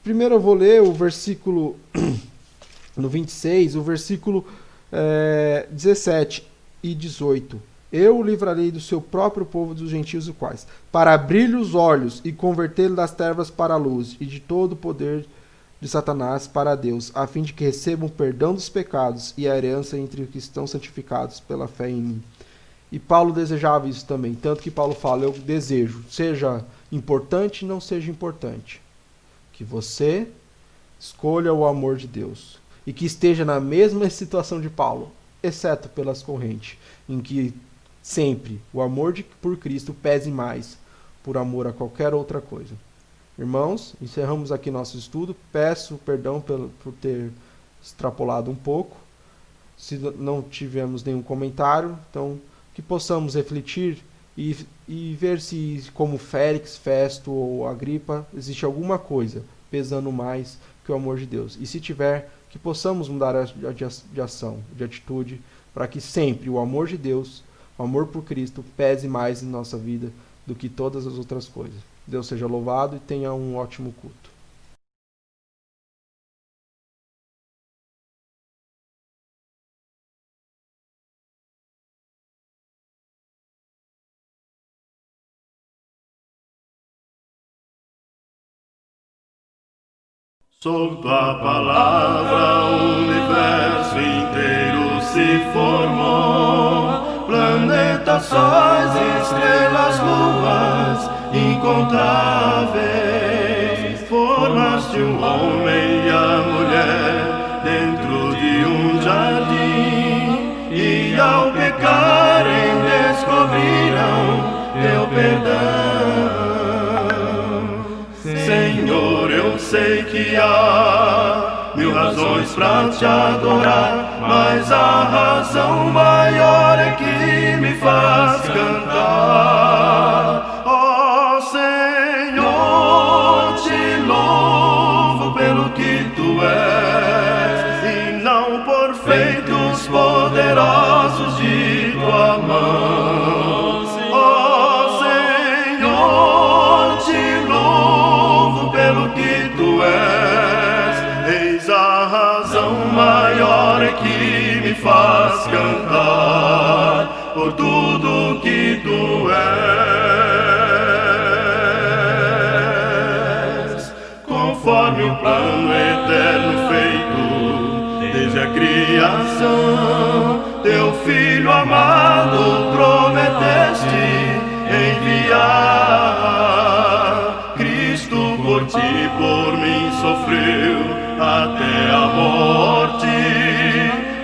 Primeiro eu vou ler o versículo no 26, o versículo 17 e 18. Eu o livrarei do seu próprio povo dos gentios e quais, para abrir-lhe os olhos e convertê-lo das trevas para a luz e de todo o poder de Satanás para Deus, a fim de que recebam perdão dos pecados e a herança entre os que estão santificados pela fé em mim. E Paulo desejava isso também, tanto que Paulo fala, eu desejo, seja importante não seja importante, que você escolha o amor de Deus, e que esteja na mesma situação de Paulo, exceto pelas correntes, em que sempre o amor por Cristo pese mais por amor a qualquer outra coisa. Irmãos, encerramos aqui nosso estudo, peço perdão por ter extrapolado um pouco, se não tivemos nenhum comentário, então que possamos refletir e ver se, como Félix, Festo ou Agripa, existe alguma coisa pesando mais que o amor de Deus. E se tiver, que possamos mudar de ação, de atitude, para que sempre o amor de Deus, o amor por Cristo, pese mais em nossa vida do que todas as outras coisas. Deus seja louvado e tenha um ótimo culto. Sob tua palavra o universo inteiro se formou, planetas, sóis, estrelas, luas incontáveis. Formaste um homem e a mulher dentro de um jardim, e ao pecarem descobriram teu perdão. Senhor, eu sei que há 1000 razões pra te adorar, mas a razão maior é que me faz cantar. Ó Senhor, te louvo pelo que tu és, e não por feitos poderosos de tua mão. Ó faz cantar por tudo que tu és, conforme o plano eterno feito desde a criação. Teu Filho amado prometeste enviar. Cristo por ti e por mim sofreu até a morte,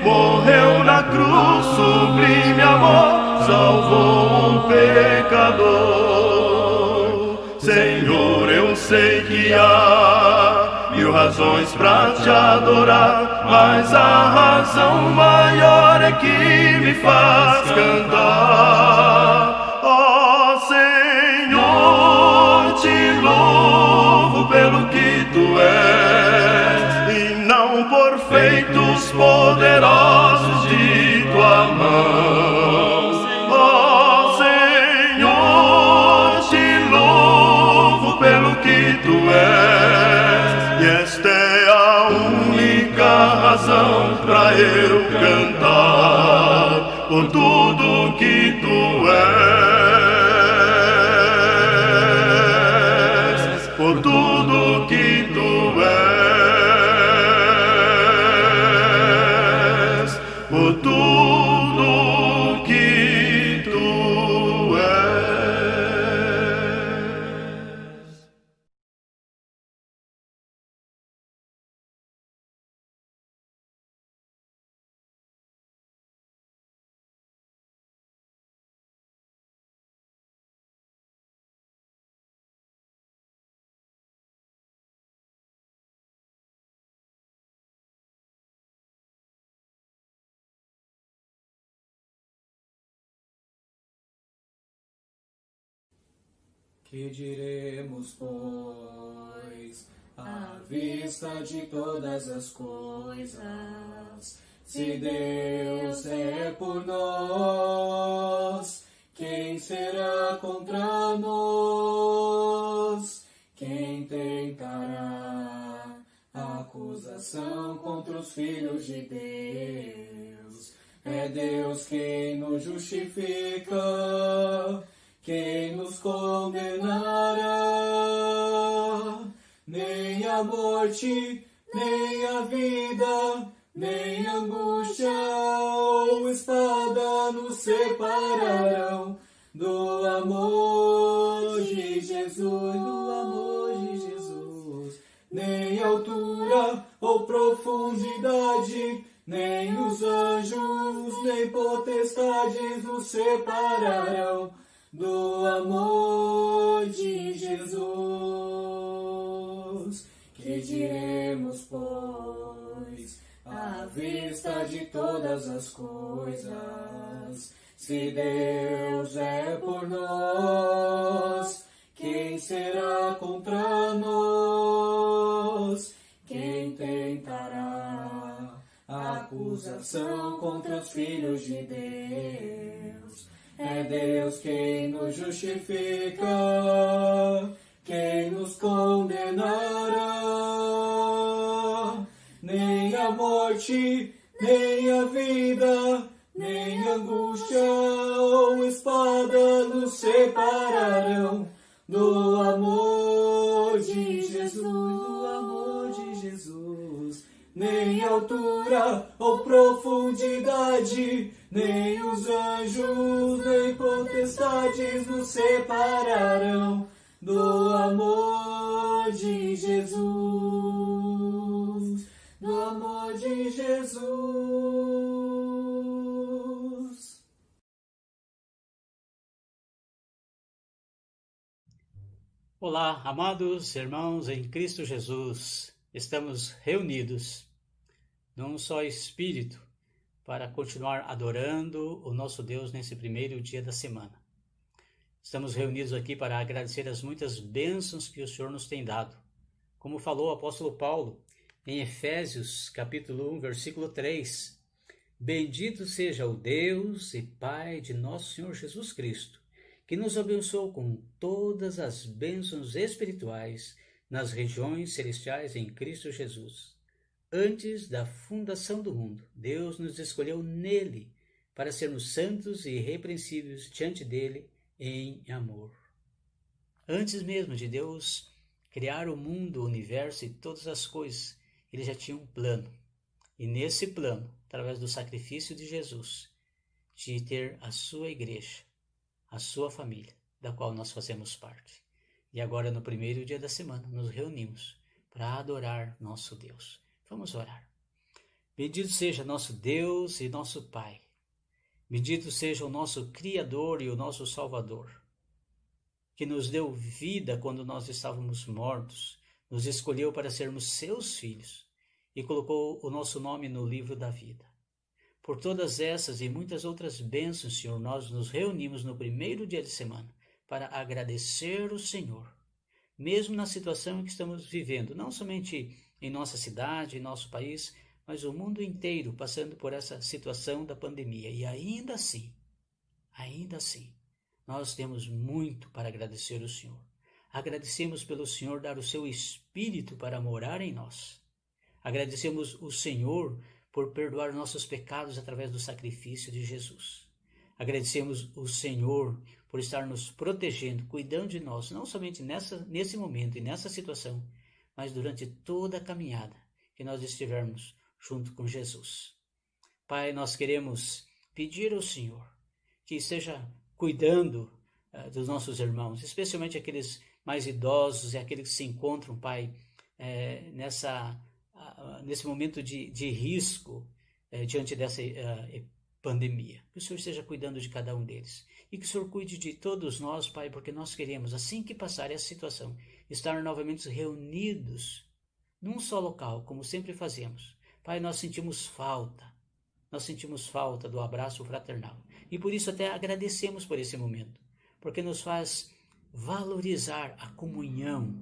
morreu na cruz, sublime amor, salvou um pecador. Senhor, eu sei que há 1000 razões pra te adorar, mas a razão maior é que me faz cantar. Ó Senhor, te louvo pelo que tu és, e não por feitos poderosos de tua mão. Ó Senhor, te louvo pelo que tu és, e esta é a única razão pra eu cantar por tudo que tu és, por tudo que tu és, por tudo que tu és. Que diremos, pois, à vista de todas as coisas? Se Deus é por nós, quem será contra nós? Quem tentará acusação contra os filhos de Deus? É Deus quem nos justifica. Quem nos condenará? Nem a morte, nem a vida, nem a angústia ou espada nos separarão do amor de Jesus, do amor de Jesus. Nem altura ou profundidade, nem os anjos, nem potestades nos separarão do amor de Jesus. Que diremos, pois, à vista de todas as coisas? Se Deus é por nós, quem será contra nós? Quem tentará acusação contra os filhos de Deus? É Deus quem nos justifica, quem nos condenará. Nem a morte, nem a vida, nem a angústia ou espada nos separarão do amor de Jesus, do amor de Jesus. Nem altura ou profundidade, nem os anjos, nem potestades nos separarão do amor de Jesus, do amor de Jesus. Olá, amados irmãos em Cristo Jesus. Estamos reunidos num só Espírito para continuar adorando o nosso Deus nesse primeiro dia da semana. Estamos reunidos aqui para agradecer as muitas bênçãos que o Senhor nos tem dado. Como falou o apóstolo Paulo em Efésios, capítulo 1, versículo 3, bendito seja o Deus e Pai de nosso Senhor Jesus Cristo, que nos abençoou com todas as bênçãos espirituais nas regiões celestiais em Cristo Jesus. antes da fundação do mundo. Deus nos escolheu nele para sermos santos e irrepreensíveis diante dele em amor. Antes mesmo de Deus criar o mundo, o universo e todas as coisas, ele já tinha um plano. E nesse plano, através do sacrifício de Jesus, de ter a sua igreja, a sua família, da qual nós fazemos parte. E agora, no primeiro dia da semana, nos reunimos para adorar nosso Deus. Vamos orar. Bendito seja nosso Deus e nosso Pai. Bendito seja o nosso Criador e o nosso Salvador, que nos deu vida quando nós estávamos mortos, nos escolheu para sermos seus filhos e colocou o nosso nome no livro da vida. Por todas essas e muitas outras bênçãos, Senhor, nós nos reunimos no primeiro dia de semana para agradecer o Senhor, mesmo na situação em que estamos vivendo, não somente em nossa cidade, em nosso país, mas o mundo inteiro passando por essa situação da pandemia. E ainda assim, nós temos muito para agradecer ao Senhor. Agradecemos pelo Senhor dar o seu Espírito para morar em nós. Agradecemos o Senhor por perdoar nossos pecados através do sacrifício de Jesus. Agradecemos o Senhor por estar nos protegendo, cuidando de nós, não somente nesse momento e nessa situação, mas durante toda a caminhada que nós estivermos junto com Jesus. Pai, nós queremos pedir ao Senhor que esteja cuidando dos nossos irmãos, especialmente aqueles mais idosos e aqueles que se encontram, Pai, nesse momento de risco diante dessa pandemia. Que o Senhor esteja cuidando de cada um deles e que o Senhor cuide de todos nós, Pai, porque nós queremos, assim que passar essa situação, estar novamente reunidos num só local, como sempre fazemos. Pai, nós sentimos falta do abraço fraternal e por isso até agradecemos por esse momento, porque nos faz valorizar a comunhão,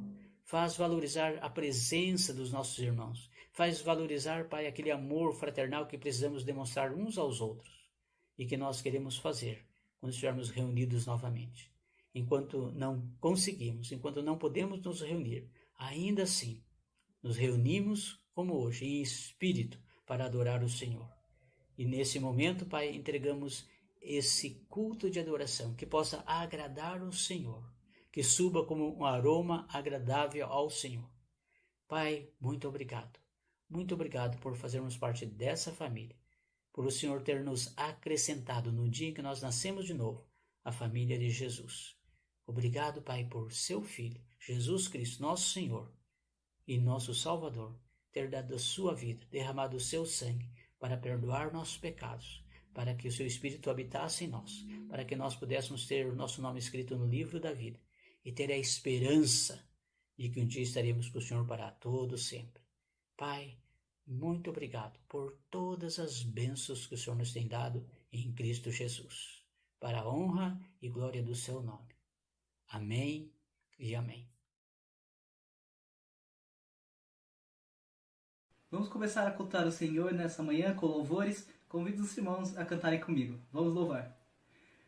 faz valorizar a presença dos nossos irmãos, faz valorizar, Pai, aquele amor fraternal que precisamos demonstrar uns aos outros e que nós queremos fazer quando estivermos reunidos novamente. Enquanto não conseguimos, enquanto não podemos nos reunir, ainda assim, nos reunimos como hoje, em espírito, para adorar o Senhor. E nesse momento, Pai, entregamos esse culto de adoração que possa agradar o Senhor, que suba como um aroma agradável ao Senhor. Pai, muito obrigado. Muito obrigado por fazermos parte dessa família, por o Senhor ter nos acrescentado no dia em que nós nascemos de novo, a família de Jesus. Obrigado, Pai, por seu Filho, Jesus Cristo, nosso Senhor e nosso Salvador, ter dado a sua vida, derramado o seu sangue para perdoar nossos pecados, para que o seu Espírito habitasse em nós, para que nós pudéssemos ter o nosso nome escrito no livro da vida e ter a esperança de que um dia estaremos com o Senhor para todo sempre. Pai, muito obrigado por todas as bênçãos que o Senhor nos tem dado em Cristo Jesus, para a honra e glória do seu nome. Amém e amém. Vamos começar a cultuar o Senhor nessa manhã com louvores. Convido os irmãos a cantarem comigo. Vamos louvar.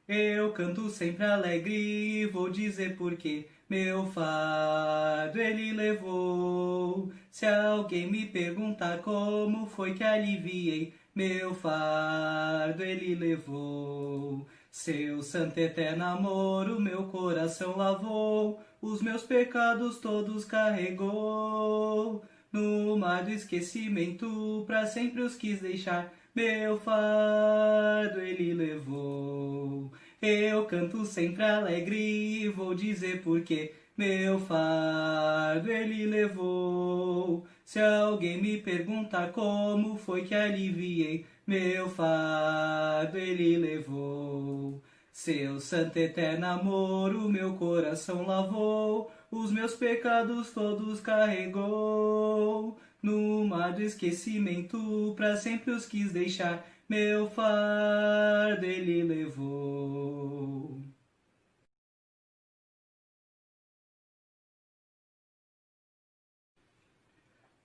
Eu canto sempre alegre, vou dizer porquê. Meu fardo ele levou. Se alguém me perguntar como foi que aliviei, meu fardo ele levou. Seu santo eterno amor o meu coração lavou, os meus pecados todos carregou. No mar do esquecimento, pra sempre os quis deixar, meu fardo ele levou. Eu canto sempre alegre, vou dizer porquê, meu fardo ele levou. Se alguém me perguntar como foi que aliviei, meu fardo ele levou. Seu santo eterno amor o meu coração lavou, os meus pecados todos carregou. No mar do esquecimento, pra sempre os quis deixar, meu fardo ele levou.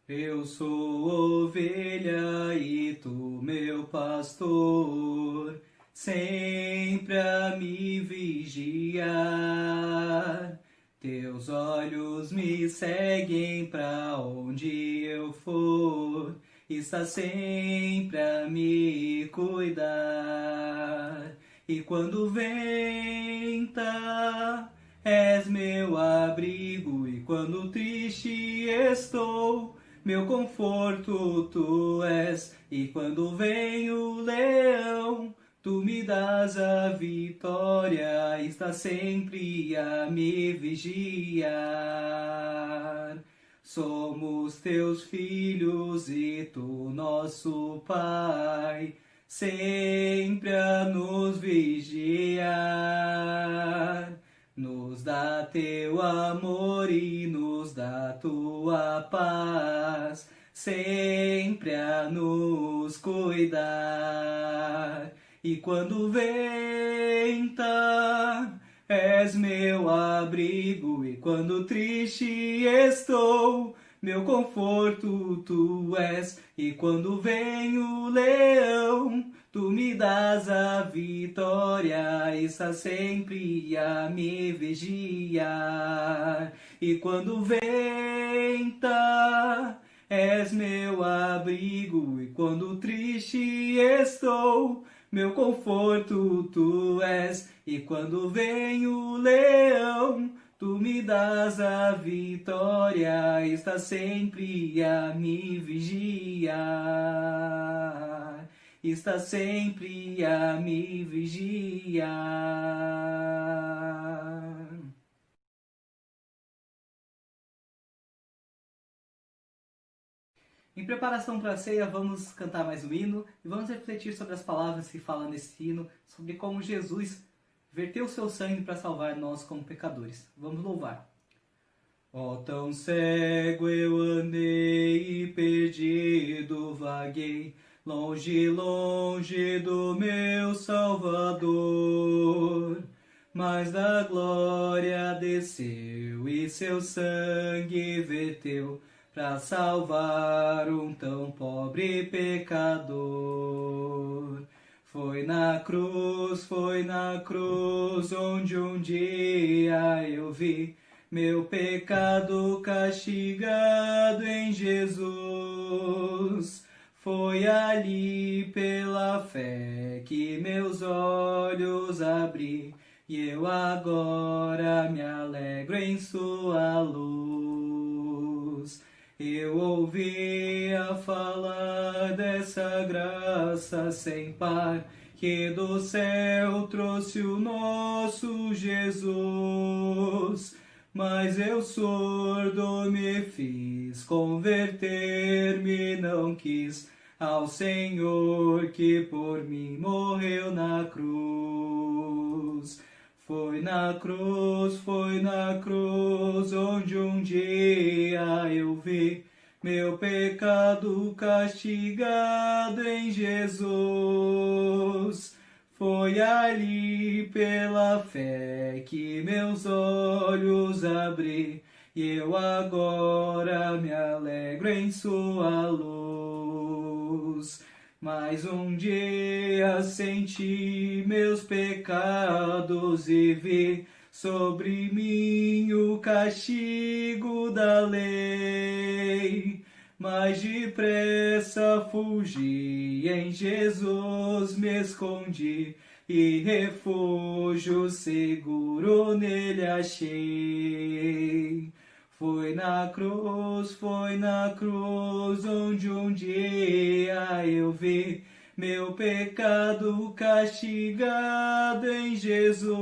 Eu sou ovelha e tu meu pastor, sempre a me vigiar. Teus olhos me seguem pra onde eu for, está sempre a me cuidar. E quando venta, és meu abrigo, e quando triste estou, meu conforto tu és. E quando vem o leão, tu me dás a vitória, está sempre a me vigiar. Somos teus filhos e tu nosso Pai, sempre a nos vigiar. Nos dá teu amor e nos dá tua paz, sempre a nos cuidar. E quando venta, és meu abrigo, e quando triste estou, meu conforto tu és. E quando vem o leão, tu me dás a vitória, está sempre a me vigiar. E quando venta, és meu abrigo, e quando triste estou, meu conforto tu és. E quando vem o leão, tu me dás a vitória, está sempre a me vigiar. Está sempre a me vigiar. Em preparação para a ceia, vamos cantar mais um hino e vamos refletir sobre as palavras que falam nesse hino, sobre como Jesus verteu o seu sangue para salvar nós como pecadores. Vamos louvar. Ó, tão cego eu andei e perdido vaguei, longe, longe do meu Salvador. Mas da glória desceu e seu sangue verteu para salvar um tão pobre pecador. Foi na cruz, onde um dia eu vi meu pecado castigado em Jesus. Foi ali pela fé que meus olhos abri, e eu agora me alegro em sua luz. Eu ouvia falar dessa graça sem par, que do céu trouxe o nosso Jesus. Mas eu surdo me fiz, converter-me não quis ao Senhor que por mim morreu na cruz. Foi na cruz, onde um dia eu vi meu pecado castigado em Jesus. Foi ali pela fé que meus olhos abri, e eu agora me alegro em sua luz. Mais um dia senti meus pecados e vi sobre mim o castigo da lei. Mas depressa fugi, em Jesus me escondi, e refúgio seguro nele achei. Foi na cruz, onde um dia eu vi meu pecado castigado em Jesus.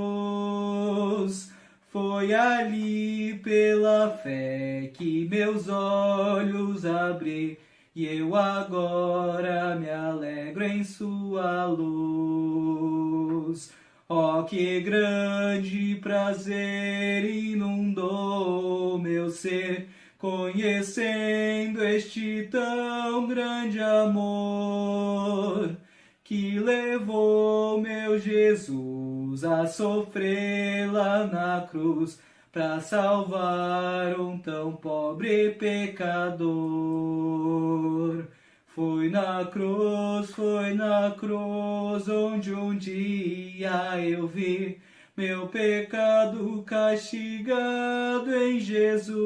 Foi ali pela fé que meus olhos abri, e eu agora me alegro em sua luz. Oh, que grande prazer inundou meu ser, conhecendo este tão grande amor, que levou meu Jesus a sofrer lá na cruz, para salvar um tão pobre pecador. Foi na cruz, onde um dia eu vi meu pecado castigado em Jesus.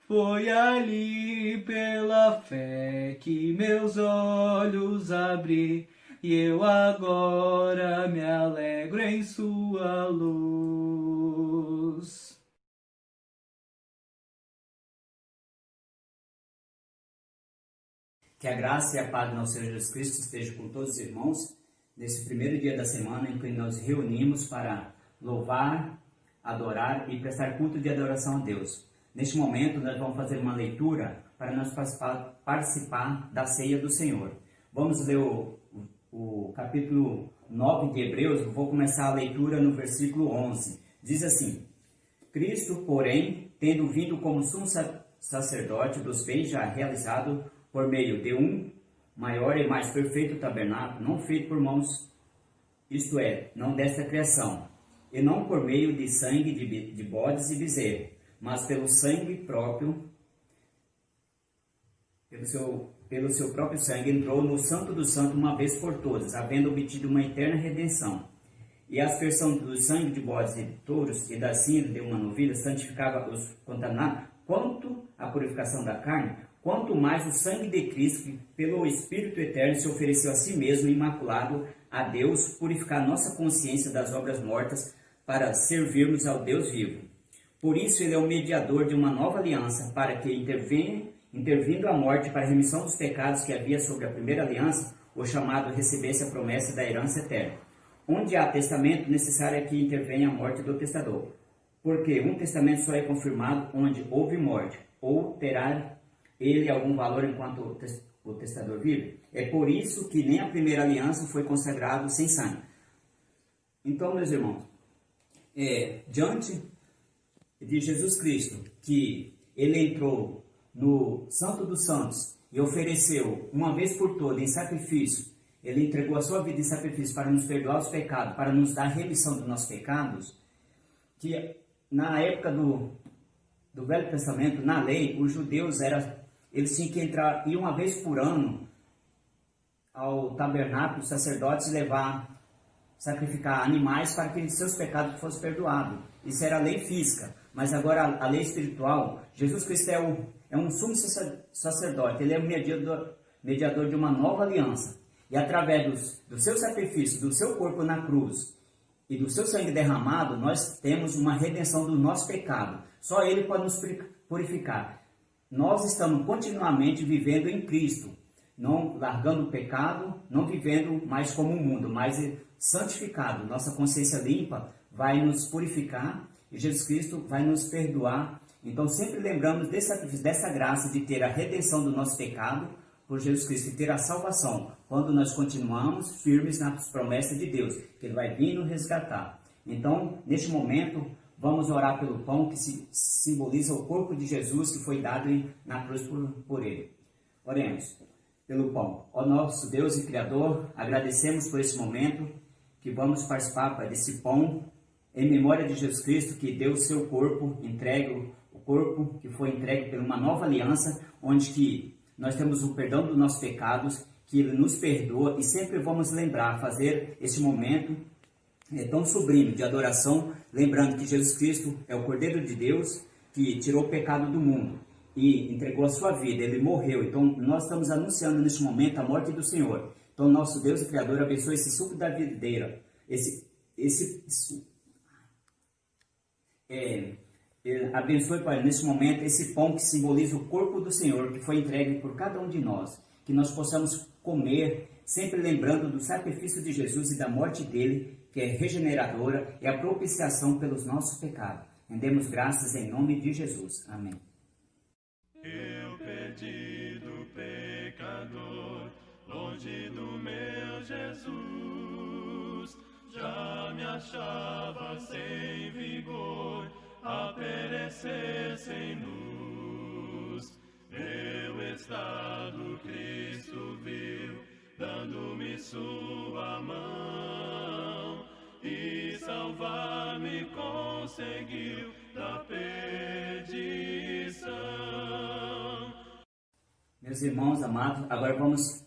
Foi ali pela fé que meus olhos abri, e eu agora me alegro em sua luz. Que a graça e a paz do nosso Senhor Jesus Cristo esteja com todos os irmãos nesse primeiro dia da semana em que nós reunimos para louvar, adorar e prestar culto de adoração a Deus. Neste momento nós vamos fazer uma leitura para nós participar da ceia do Senhor. Vamos ler o capítulo 9 de Hebreus. Vou começar a leitura no versículo 11. Diz assim: Cristo, porém, tendo vindo como sumo sacerdote dos bens já realizados por meio de um maior e mais perfeito tabernáculo, não feito por mãos, isto é, não desta criação, e não por meio de sangue de bodes e bezerros, mas pelo sangue próprio, pelo seu próprio sangue, entrou no Santo dos Santos uma vez por todas, havendo obtido uma eterna redenção. E a aspersão do sangue de bodes e de touros e da cinza de uma novilha santificava os contaminados, quanto à purificação da carne, quanto mais o sangue de Cristo, que pelo Espírito Eterno se ofereceu a si mesmo imaculado a Deus, purificar nossa consciência das obras mortas para servirmos ao Deus vivo. Por isso ele é o mediador de uma nova aliança, para que, intervindo a morte para a remissão dos pecados que havia sobre a primeira aliança, o chamado recebesse a promessa da herança eterna. Onde há testamento, necessário é que intervenha a morte do testador, porque um testamento só é confirmado onde houve morte, ou terá ele algum valor enquanto o testador vive? É por isso que nem a primeira aliança foi consagrada sem sangue. Então, meus irmãos, diante de Jesus Cristo, que ele entrou no Santo dos Santos e ofereceu uma vez por todas em sacrifício, ele entregou a sua vida em sacrifício para nos perdoar os pecados, para nos dar remissão dos nossos pecados, que na época do Velho Testamento, na lei, os judeus eles tinham que ir uma vez por ano ao tabernáculo, os sacerdotes, sacrificar animais para que seus pecados fossem perdoados. Isso era a lei física, mas agora a lei espiritual, Jesus Cristo é um sumo sacerdote, ele é o mediador de uma nova aliança. E através do seu sacrifício, do seu corpo na cruz e do seu sangue derramado, nós temos uma redenção do nosso pecado. Só ele pode nos purificar. Nós estamos continuamente vivendo em Cristo, não largando o pecado, não vivendo mais como o mundo, mas santificado. Nossa consciência limpa vai nos purificar e Jesus Cristo vai nos perdoar. Então sempre lembramos desse sacrifício, dessa graça de ter a redenção do nosso pecado por Jesus Cristo e ter a salvação, quando nós continuamos firmes nas promessas de Deus, que Ele vai vir nos resgatar. Então, neste momento, vamos orar pelo pão que simboliza o corpo de Jesus que foi dado na cruz por Ele. Oremos pelo pão. Ó nosso Deus e Criador, agradecemos por esse momento que vamos participar desse pão em memória de Jesus Cristo, que deu o seu corpo, o corpo que foi entregue por uma nova aliança, onde que nós temos o perdão dos nossos pecados, que Ele nos perdoa, e sempre vamos lembrar, fazer esse momento tão sublime de adoração, lembrando que Jesus Cristo é o Cordeiro de Deus, que tirou o pecado do mundo e entregou a sua vida, Ele morreu. Então nós estamos anunciando neste momento a morte do Senhor. Então nosso Deus e Criador abençoe esse suco da videira, abençoe, Pai, nesse momento esse pão que simboliza o corpo do Senhor, que foi entregue por cada um de nós, que nós possamos comer, sempre lembrando do sacrifício de Jesus e da morte dele, que é regeneradora e a propiciação pelos nossos pecados. Rendemos graças em nome de Jesus. Amém. Eu perdido pecador, longe do meu Jesus, já me achava sem vigor, a perecer sem luz. Meu estado Cristo viu, dando-me sua mão, e salvar-me conseguiu da perdição. Meus irmãos amados, agora vamos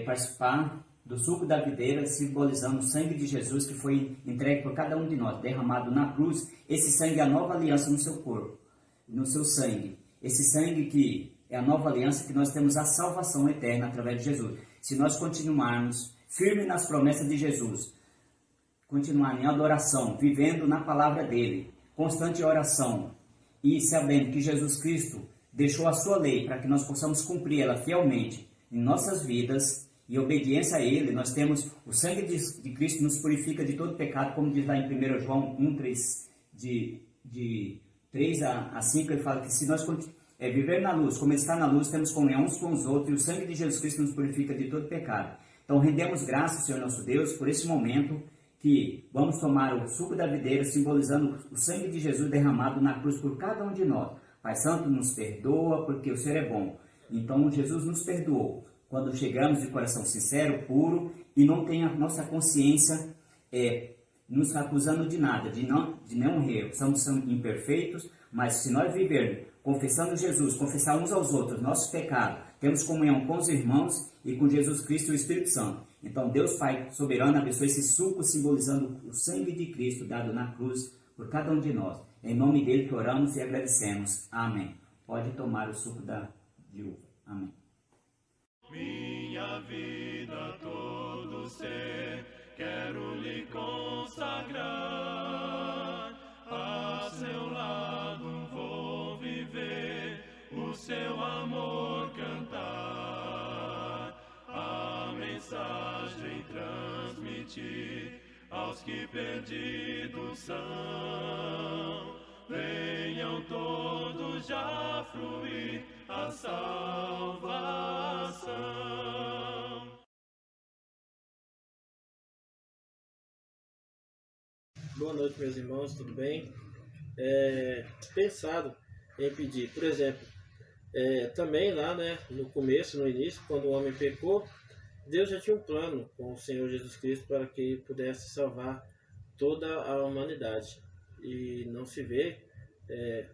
participar do suco da videira, simbolizando o sangue de Jesus que foi entregue por cada um de nós, derramado na cruz. Esse sangue é a nova aliança no seu corpo, no seu sangue. esse sangue que é a nova aliança, que nós temos a salvação eterna através de Jesus. Se nós continuarmos firmes nas promessas de Jesus, continuar em adoração, vivendo na palavra dele, constante oração, e sabendo que Jesus Cristo deixou a sua lei para que nós possamos cumprir ela fielmente em nossas vidas, e obediência a ele, nós temos o sangue de Cristo nos purifica de todo pecado, como diz lá em 1 João 1:3, de 3 a 5, ele fala que se nós viver na luz, como ele está na luz, temos comunhão uns com os outros, e o sangue de Jesus Cristo nos purifica de todo pecado. Então rendemos graças, Senhor nosso Deus, por esse momento que vamos tomar o suco da videira, simbolizando o sangue de Jesus derramado na cruz por cada um de nós. Pai Santo, nos perdoa, porque o Senhor é bom. Então Jesus nos perdoou quando chegamos de coração sincero, puro, e não tem a nossa consciência nos acusando de nada, de nenhum erro. Somos imperfeitos, mas se nós vivermos confessando Jesus, confessar uns aos outros nossos pecados, temos comunhão com os irmãos e com Jesus Cristo e o Espírito Santo. Então Deus Pai soberano abençoe esse suco simbolizando o sangue de Cristo dado na cruz por cada um de nós. Em nome dele que oramos e agradecemos. Amém. Pode tomar o suco de uva. Amém. Minha vida, todo ser, quero lhe consagrar. A seu lado vou viver, o seu amor cantar. A mensagem transmitir aos que perdidos são. Venham todos já fruir a salvação. Boa noite, meus irmãos, tudo bem? Pensado em pedir, por exemplo, também lá, né, no começo, no início, quando o homem pecou, Deus já tinha um plano com o Senhor Jesus Cristo para que pudesse salvar toda a humanidade. E não se vê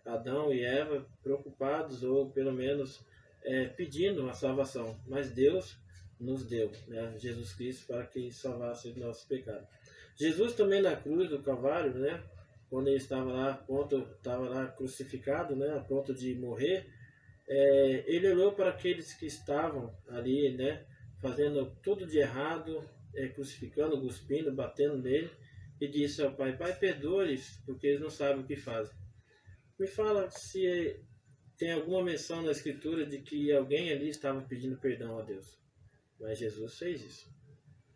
Adão e Eva preocupados ou pelo menos pedindo a salvação, mas Deus nos deu, né, Jesus Cristo para que salvasse os nossos pecados. Jesus também na cruz do Calvário, né, quando ele estava lá crucificado, né, a ponto de morrer, ele olhou para aqueles que estavam ali, né, fazendo tudo de errado, crucificando, cuspindo, batendo nele, e disse ao Pai: Pai, perdoe-lhes, porque eles não sabem o que fazem. Me fala se tem alguma menção na Escritura de que alguém ali estava pedindo perdão a Deus. Mas Jesus fez isso.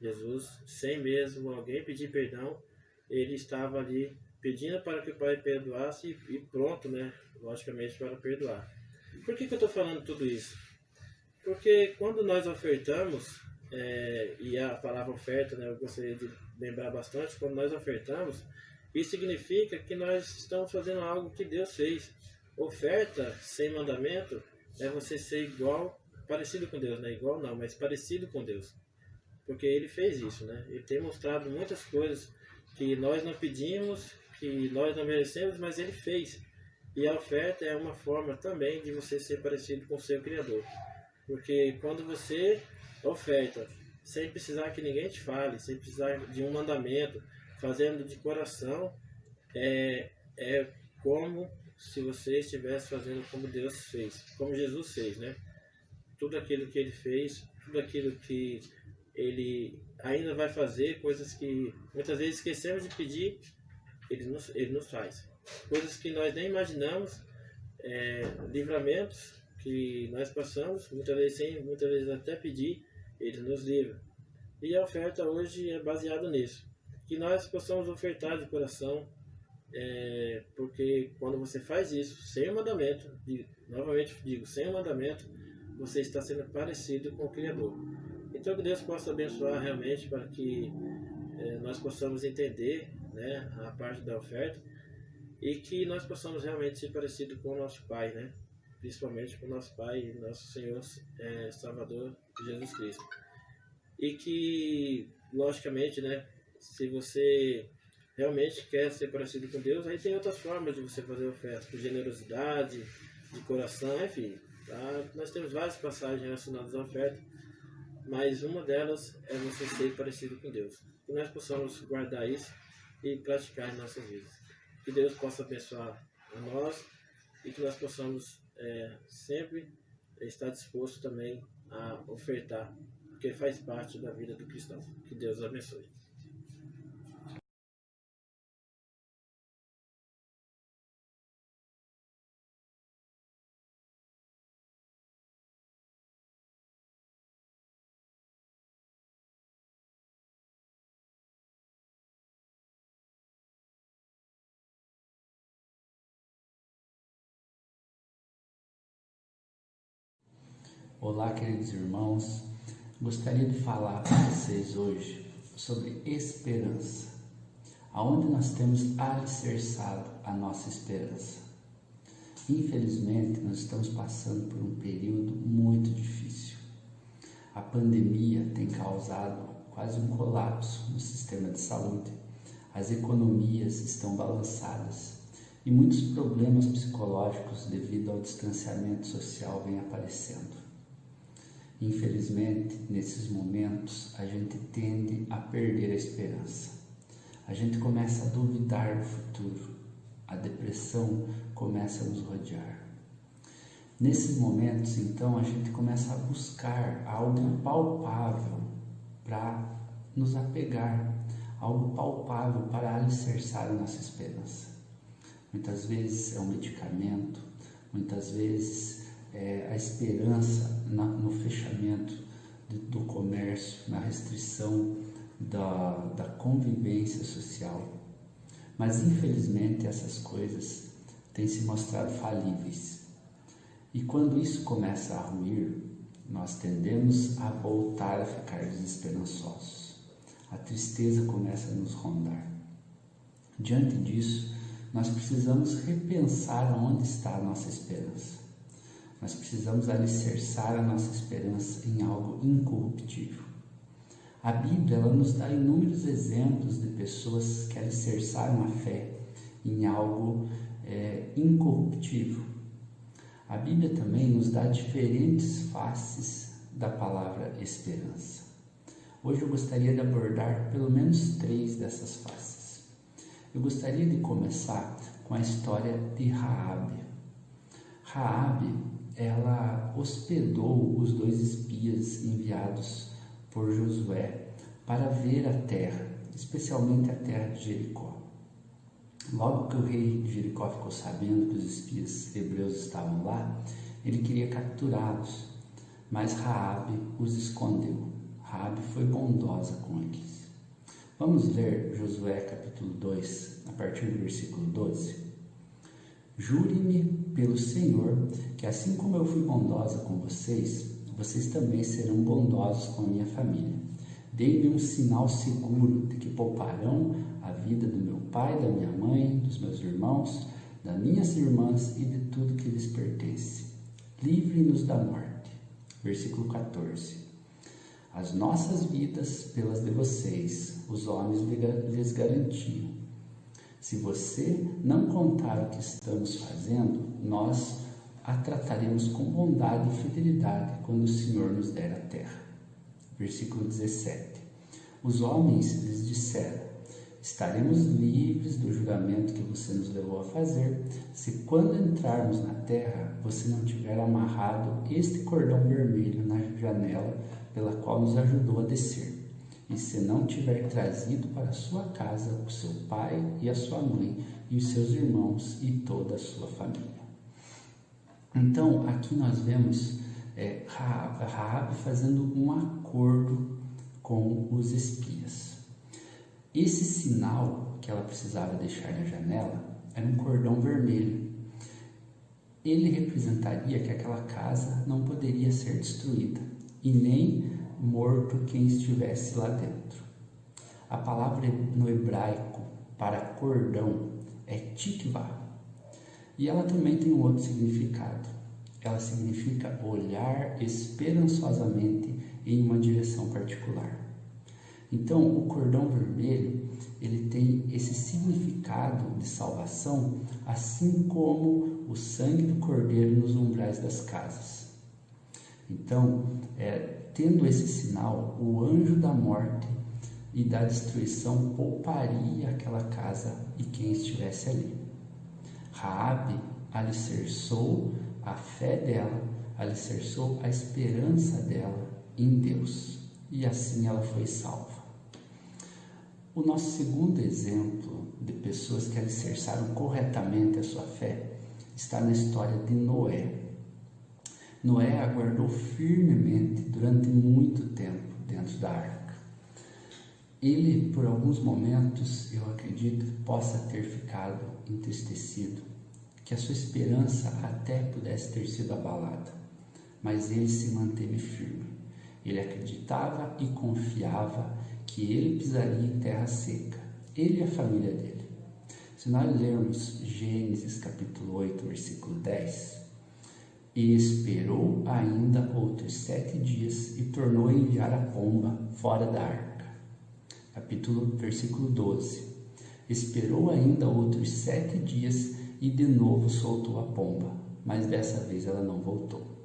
Jesus, sem mesmo alguém pedir perdão, ele estava ali pedindo para que o Pai perdoasse e pronto, né? Logicamente, para perdoar. Por que eu estou falando tudo isso? Porque quando nós ofertamos, e a palavra oferta, né, eu gostaria de lembrar bastante, quando nós ofertamos, isso significa que nós estamos fazendo algo que Deus fez. Oferta sem mandamento é você ser igual, parecido com Deus, né? Igual não, mas parecido com Deus. Porque ele fez isso, né? Ele tem mostrado muitas coisas que nós não pedimos, que nós não merecemos, mas ele fez. E a oferta é uma forma também de você ser parecido com o seu Criador. Porque quando você oferta, sem precisar que ninguém te fale, sem precisar de um mandamento, fazendo de coração, é como se você estivesse fazendo como Deus fez, como Jesus fez, né? Tudo aquilo que ele fez, tudo aquilo que ele ainda vai fazer, coisas que muitas vezes esquecemos de pedir, ele nos faz. Coisas que nós nem imaginamos, livramentos que nós passamos, muitas vezes até pedir, ele nos livra. E a oferta hoje é baseada nisso, que nós possamos ofertar de coração, porque quando você faz isso sem o mandamento, novamente digo, sem o mandamento, você está sendo parecido com o Criador. Então que Deus possa abençoar realmente para que nós possamos entender, né, a parte da oferta, e que nós possamos realmente ser parecido com o nosso Pai, né? Principalmente com o nosso Pai e nosso Senhor Salvador Jesus Cristo. E que, logicamente, né, se você realmente quer ser parecido com Deus, aí tem outras formas de você fazer oferta, por generosidade, de coração, enfim. Tá? Nós temos várias passagens relacionadas à oferta, mas uma delas é você ser parecido com Deus. Que nós possamos guardar isso e praticar em nossas vidas. Que Deus possa abençoar a nós e que nós possamos sempre está disposto também a ofertar, porque faz parte da vida do cristão. Que Deus abençoe. Olá, queridos irmãos. Gostaria de falar para vocês hoje sobre esperança. Aonde nós temos alicerçado a nossa esperança. Infelizmente, nós estamos passando por um período muito difícil. A pandemia tem causado quase um colapso no sistema de saúde. As economias estão balançadas e muitos problemas psicológicos devido ao distanciamento social vêm aparecendo. Infelizmente, nesses momentos, a gente tende a perder a esperança. A gente começa a duvidar do futuro. A depressão começa a nos rodear. Nesses momentos, então, a gente começa a buscar algo palpável para nos apegar, algo palpável para alicerçar a nossa esperança. Muitas vezes é um medicamento, muitas vezes a esperança no fechamento do comércio, na restrição da convivência social. Mas infelizmente essas coisas têm se mostrado falíveis. E quando isso começa a ruir, nós tendemos a voltar a ficar desesperançosos. A tristeza começa a nos rondar. Diante disso, nós precisamos repensar onde está a nossa esperança. Nós precisamos alicerçar a nossa esperança em algo incorruptível. A Bíblia ela nos dá inúmeros exemplos de pessoas que alicerçaram a fé em algo incorruptível. A Bíblia também nos dá diferentes faces da palavra esperança. Hoje eu gostaria de abordar pelo menos 3 dessas faces. Eu gostaria de começar com a história de Raabe. Raabe ela hospedou os 2 espias enviados por Josué para ver a terra, especialmente a terra de Jericó. Logo que o rei de Jericó ficou sabendo que os espias hebreus estavam lá, ele queria capturá-los, mas Raabe os escondeu. Raabe foi bondosa com eles. Vamos ler Josué capítulo 2, a partir do versículo 12. Jure-me pelo Senhor que assim como eu fui bondosa com vocês, vocês também serão bondosos com a minha família. Dei-me um sinal seguro de que pouparão a vida do meu pai, da minha mãe, dos meus irmãos, das minhas irmãs e de tudo que lhes pertence. Livre-nos da morte. Versículo 14. As nossas vidas pelas de vocês, os homens lhes garantiam. Se você não contar o que estamos fazendo, nós a trataremos com bondade e fidelidade quando o Senhor nos der a terra. Versículo 17. Os homens lhes disseram: estaremos livres do juramento que você nos levou a fazer, se quando entrarmos na terra, você não tiver amarrado este cordão vermelho na janela pela qual nos ajudou a descer. E se não tiver trazido para a sua casa o seu pai e a sua mãe e os seus irmãos e toda a sua família. Então, aqui nós vemos Raabe fazendo um acordo com os espias. Esse sinal que ela precisava deixar na janela era um cordão vermelho. Ele representaria que aquela casa não poderia ser destruída e nem morto quem estivesse lá dentro. A palavra no hebraico para cordão é tikvah. E ela também tem um outro significado. Ela significa olhar esperançosamente em uma direção particular. Então, o cordão vermelho, ele tem esse significado de salvação, assim como o sangue do cordeiro nos umbrais das casas. Então, tendo esse sinal, o anjo da morte e da destruição pouparia aquela casa e quem estivesse ali. Raabe alicerçou a fé dela, alicerçou a esperança dela em Deus. E assim ela foi salva. O nosso segundo exemplo de pessoas que alicerçaram corretamente a sua fé está na história de Noé. Noé aguardou firmemente durante muito tempo dentro da arca. Ele, por alguns momentos, eu acredito, possa ter ficado entristecido, que a sua esperança até pudesse ter sido abalada, mas ele se manteve firme. Ele acreditava e confiava que ele pisaria em terra seca, ele e a família dele. Se nós lermos Gênesis capítulo 8, versículo 10, e esperou ainda outros 7 dias e tornou a enviar a pomba fora da arca. Versículo 12, esperou ainda outros 7 dias e de novo soltou a pomba, mas dessa vez ela não voltou.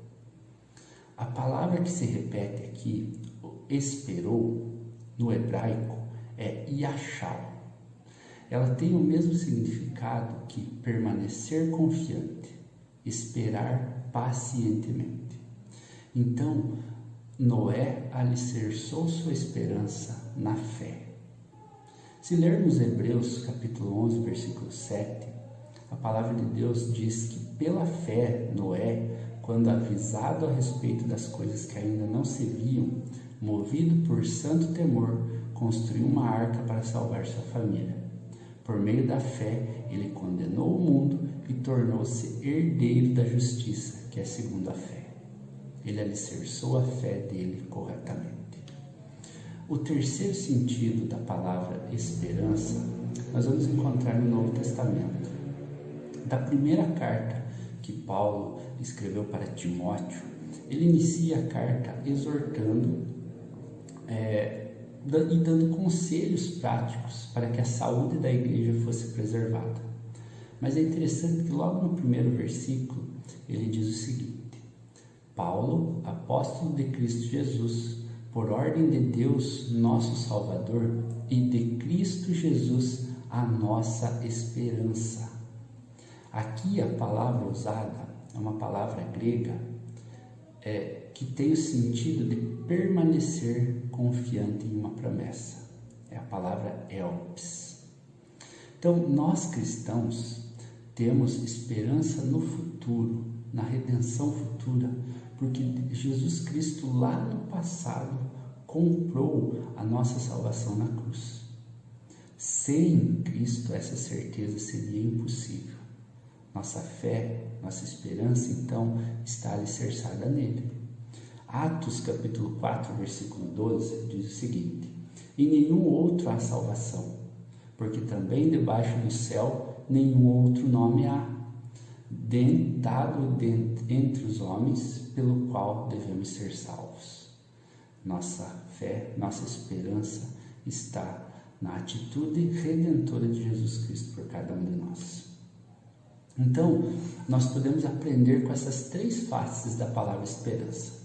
A palavra que se repete aqui, esperou, no hebraico, é yachal. Ela tem o mesmo significado que permanecer confiante, esperar pacientemente. Então, Noé alicerçou sua esperança na fé. Se lermos Hebreus capítulo 11, versículo 7, a palavra de Deus diz que pela fé, Noé, quando avisado a respeito das coisas que ainda não se viam, movido por santo temor, construiu uma arca para salvar sua família. Por meio da fé, ele condenou o mundo e tornou-se herdeiro da justiça, que é segundo a fé. Ele alicerçou a fé dele corretamente. O terceiro sentido da palavra esperança, nós vamos encontrar no Novo Testamento. Da primeira carta que Paulo escreveu para Timóteo, ele inicia a carta exortando e dando conselhos práticos para que a saúde da igreja fosse preservada. Mas é interessante que logo no primeiro versículo ele diz o seguinte: Paulo, apóstolo de Cristo Jesus, por ordem de Deus, nosso Salvador, e de Cristo Jesus, a nossa esperança. Aqui a palavra usada é uma palavra grega que tem o sentido de permanecer confiante em uma promessa. É a palavra elpis. Então, nós cristãos temos esperança no futuro, na redenção futura, porque Jesus Cristo lá no passado comprou a nossa salvação na cruz. Sem Cristo, essa certeza seria impossível. Nossa fé, nossa esperança, então, está alicerçada nele. Atos capítulo 4, versículo 12, diz o seguinte: em nenhum outro há salvação, porque também debaixo do céu nenhum outro nome há, dado entre os homens, pelo qual devemos ser salvos. Nossa fé, nossa esperança está na atitude redentora de Jesus Cristo por cada um de nós. Então, nós podemos aprender com essas 3 faces da palavra esperança.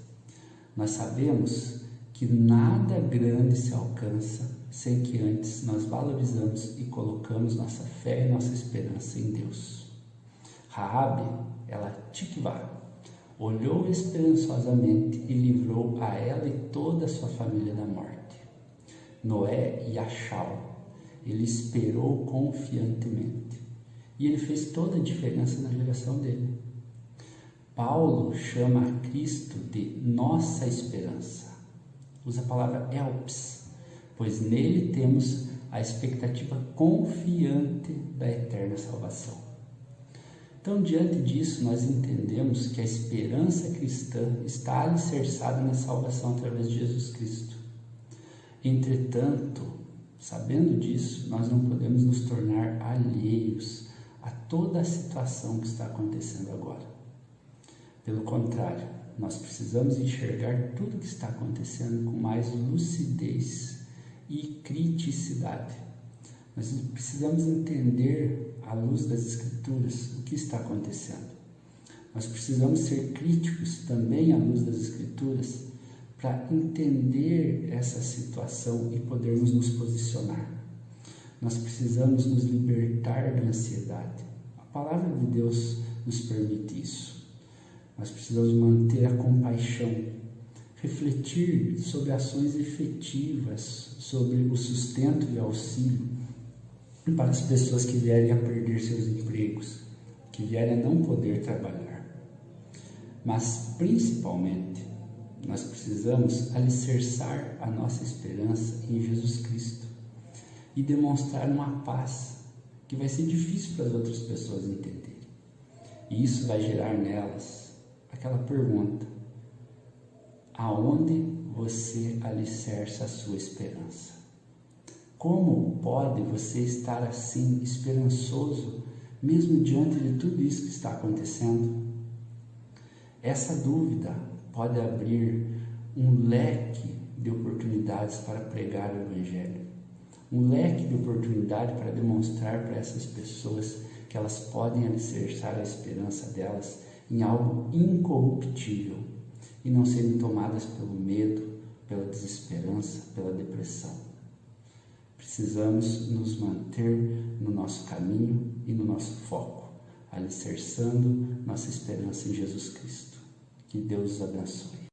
Nós sabemos que nada grande se alcança sem que antes nós valorizamos e colocamos nossa fé e nossa esperança em Deus. Raabe, ela tikvá, olhou esperançosamente e livrou a ela e toda a sua família da morte. Noé, yachal, ele esperou confiantemente. E ele fez toda a diferença na geração dele. Paulo chama a Cristo de nossa esperança. Usa a palavra elpis, pois nele temos a expectativa confiante da eterna salvação. Então, diante disso, nós entendemos que a esperança cristã está alicerçada na salvação através de Jesus Cristo. Entretanto, sabendo disso, nós não podemos nos tornar alheios a toda a situação que está acontecendo agora. Pelo contrário, nós precisamos enxergar tudo o que está acontecendo com mais lucidez e criticidade. Nós precisamos entender, à luz das Escrituras, o que está acontecendo. Nós precisamos ser críticos também à luz das Escrituras para entender essa situação e podermos nos posicionar. Nós precisamos nos libertar da ansiedade. A palavra de Deus nos permite isso. Nós precisamos manter a compaixão, refletir sobre ações efetivas, sobre o sustento e auxílio para as pessoas que vierem a perder seus empregos, que vierem a não poder trabalhar. Mas, principalmente, nós precisamos alicerçar a nossa esperança em Jesus Cristo e demonstrar uma paz que vai ser difícil para as outras pessoas entenderem. E isso vai gerar nelas aquela pergunta: aonde você alicerça a sua esperança? Como pode você estar assim esperançoso mesmo diante de tudo isso que está acontecendo? Essa dúvida pode abrir um leque de oportunidades para pregar o Evangelho, um leque de oportunidade para demonstrar para essas pessoas que elas podem alicerçar a esperança delas em algo incorruptível e não serem tomadas pelo medo, pela desesperança, pela depressão. Precisamos nos manter no nosso caminho e no nosso foco, alicerçando nossa esperança em Jesus Cristo. Que Deus os abençoe.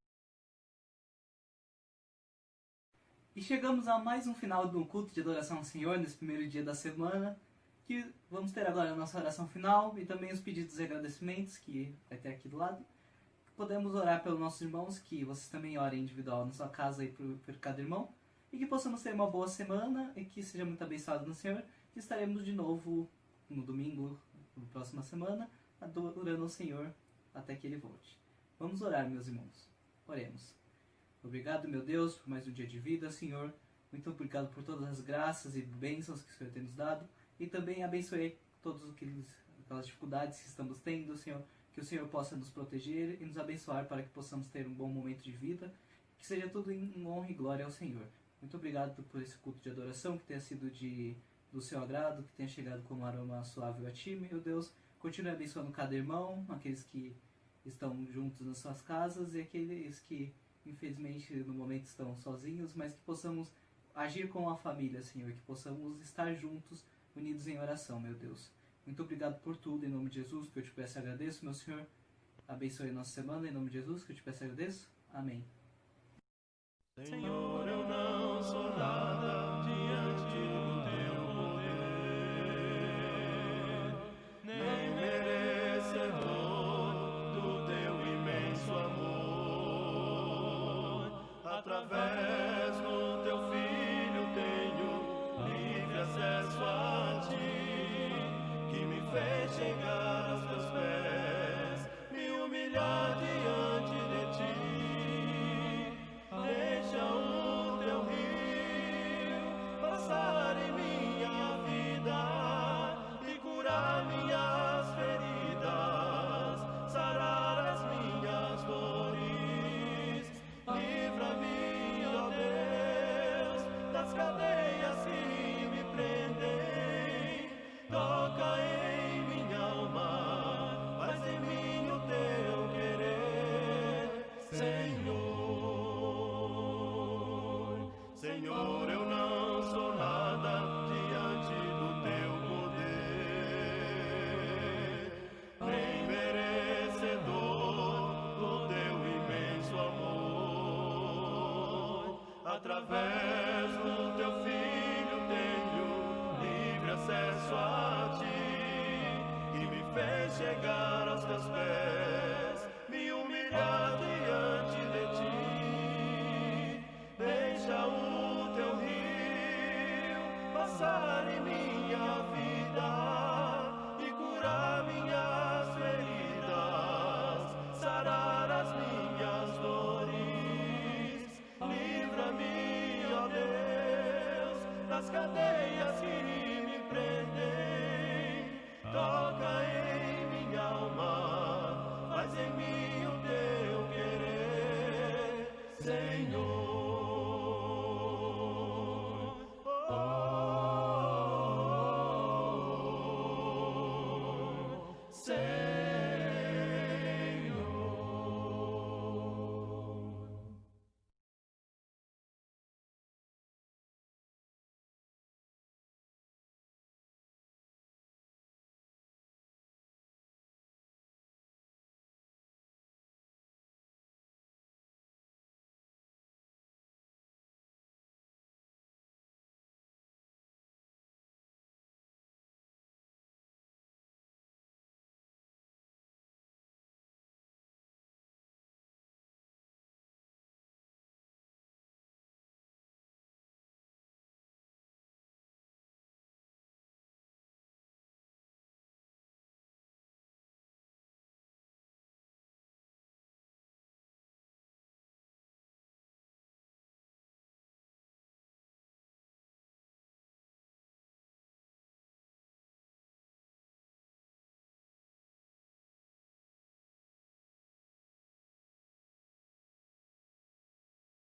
E chegamos a mais um final do culto de adoração ao Senhor, nesse primeiro dia da semana, que vamos ter agora a nossa oração final e também os pedidos e agradecimentos, que vai ter aqui do lado. Podemos orar pelos nossos irmãos, que vocês também orem individual na sua casa e por cada irmão, e que possamos ter uma boa semana e que seja muito abençoado no Senhor, e estaremos de novo no domingo, na próxima semana, adorando ao Senhor até que Ele volte. Vamos orar, meus irmãos. Oremos. Obrigado, meu Deus, por mais um dia de vida, Senhor. Muito obrigado por todas as graças e bênçãos que o Senhor tem nos dado. E também abençoe todas aquelas dificuldades que estamos tendo, Senhor. Que o Senhor possa nos proteger e nos abençoar para que possamos ter um bom momento de vida. Que seja tudo em honra e glória ao Senhor. Muito obrigado por esse culto de adoração que tenha sido do seu agrado, que tenha chegado com um aroma suave a Ti, meu Deus. Continue abençoando cada irmão, aqueles que estão juntos nas suas casas e aqueles que, infelizmente, no momento estão sozinhos, mas que possamos agir com a família, Senhor, que possamos estar juntos, unidos em oração, meu Deus. Muito obrigado por tudo, em nome de Jesus, que eu te peço e agradeço, meu Senhor. Abençoe a nossa semana, em nome de Jesus, que eu te peço e agradeço. Amém. Senhor, eu não sou nada diante do teu poder, nem merecedor do teu imenso amor. Através do teu Filho tenho livre acesso a ti, que me fez chegar aos teus pés, me humilhar diante de ti. Deixa o teu rio passar em minha vida e curar minhas feridas, sarar as minhas dores. Livra-me, ó Deus, das cadeias que me prendem. Toca em minha alma, faz em mim o teu querer, Senhor. Senhor, eu não sou nada diante do teu poder, nem merecedor do teu imenso amor. Através do teu Filho tenho livre acesso a ti, que me fez chegar aos teus pés, me humilhar diante de ti. Deixa o teu rio passar em minha vida e curar minhas feridas, sarar as minhas dores. Livra-me, ó Deus, das cadeias que me prendem. Toca em minha alma, faz em mim o teu querer, Senhor.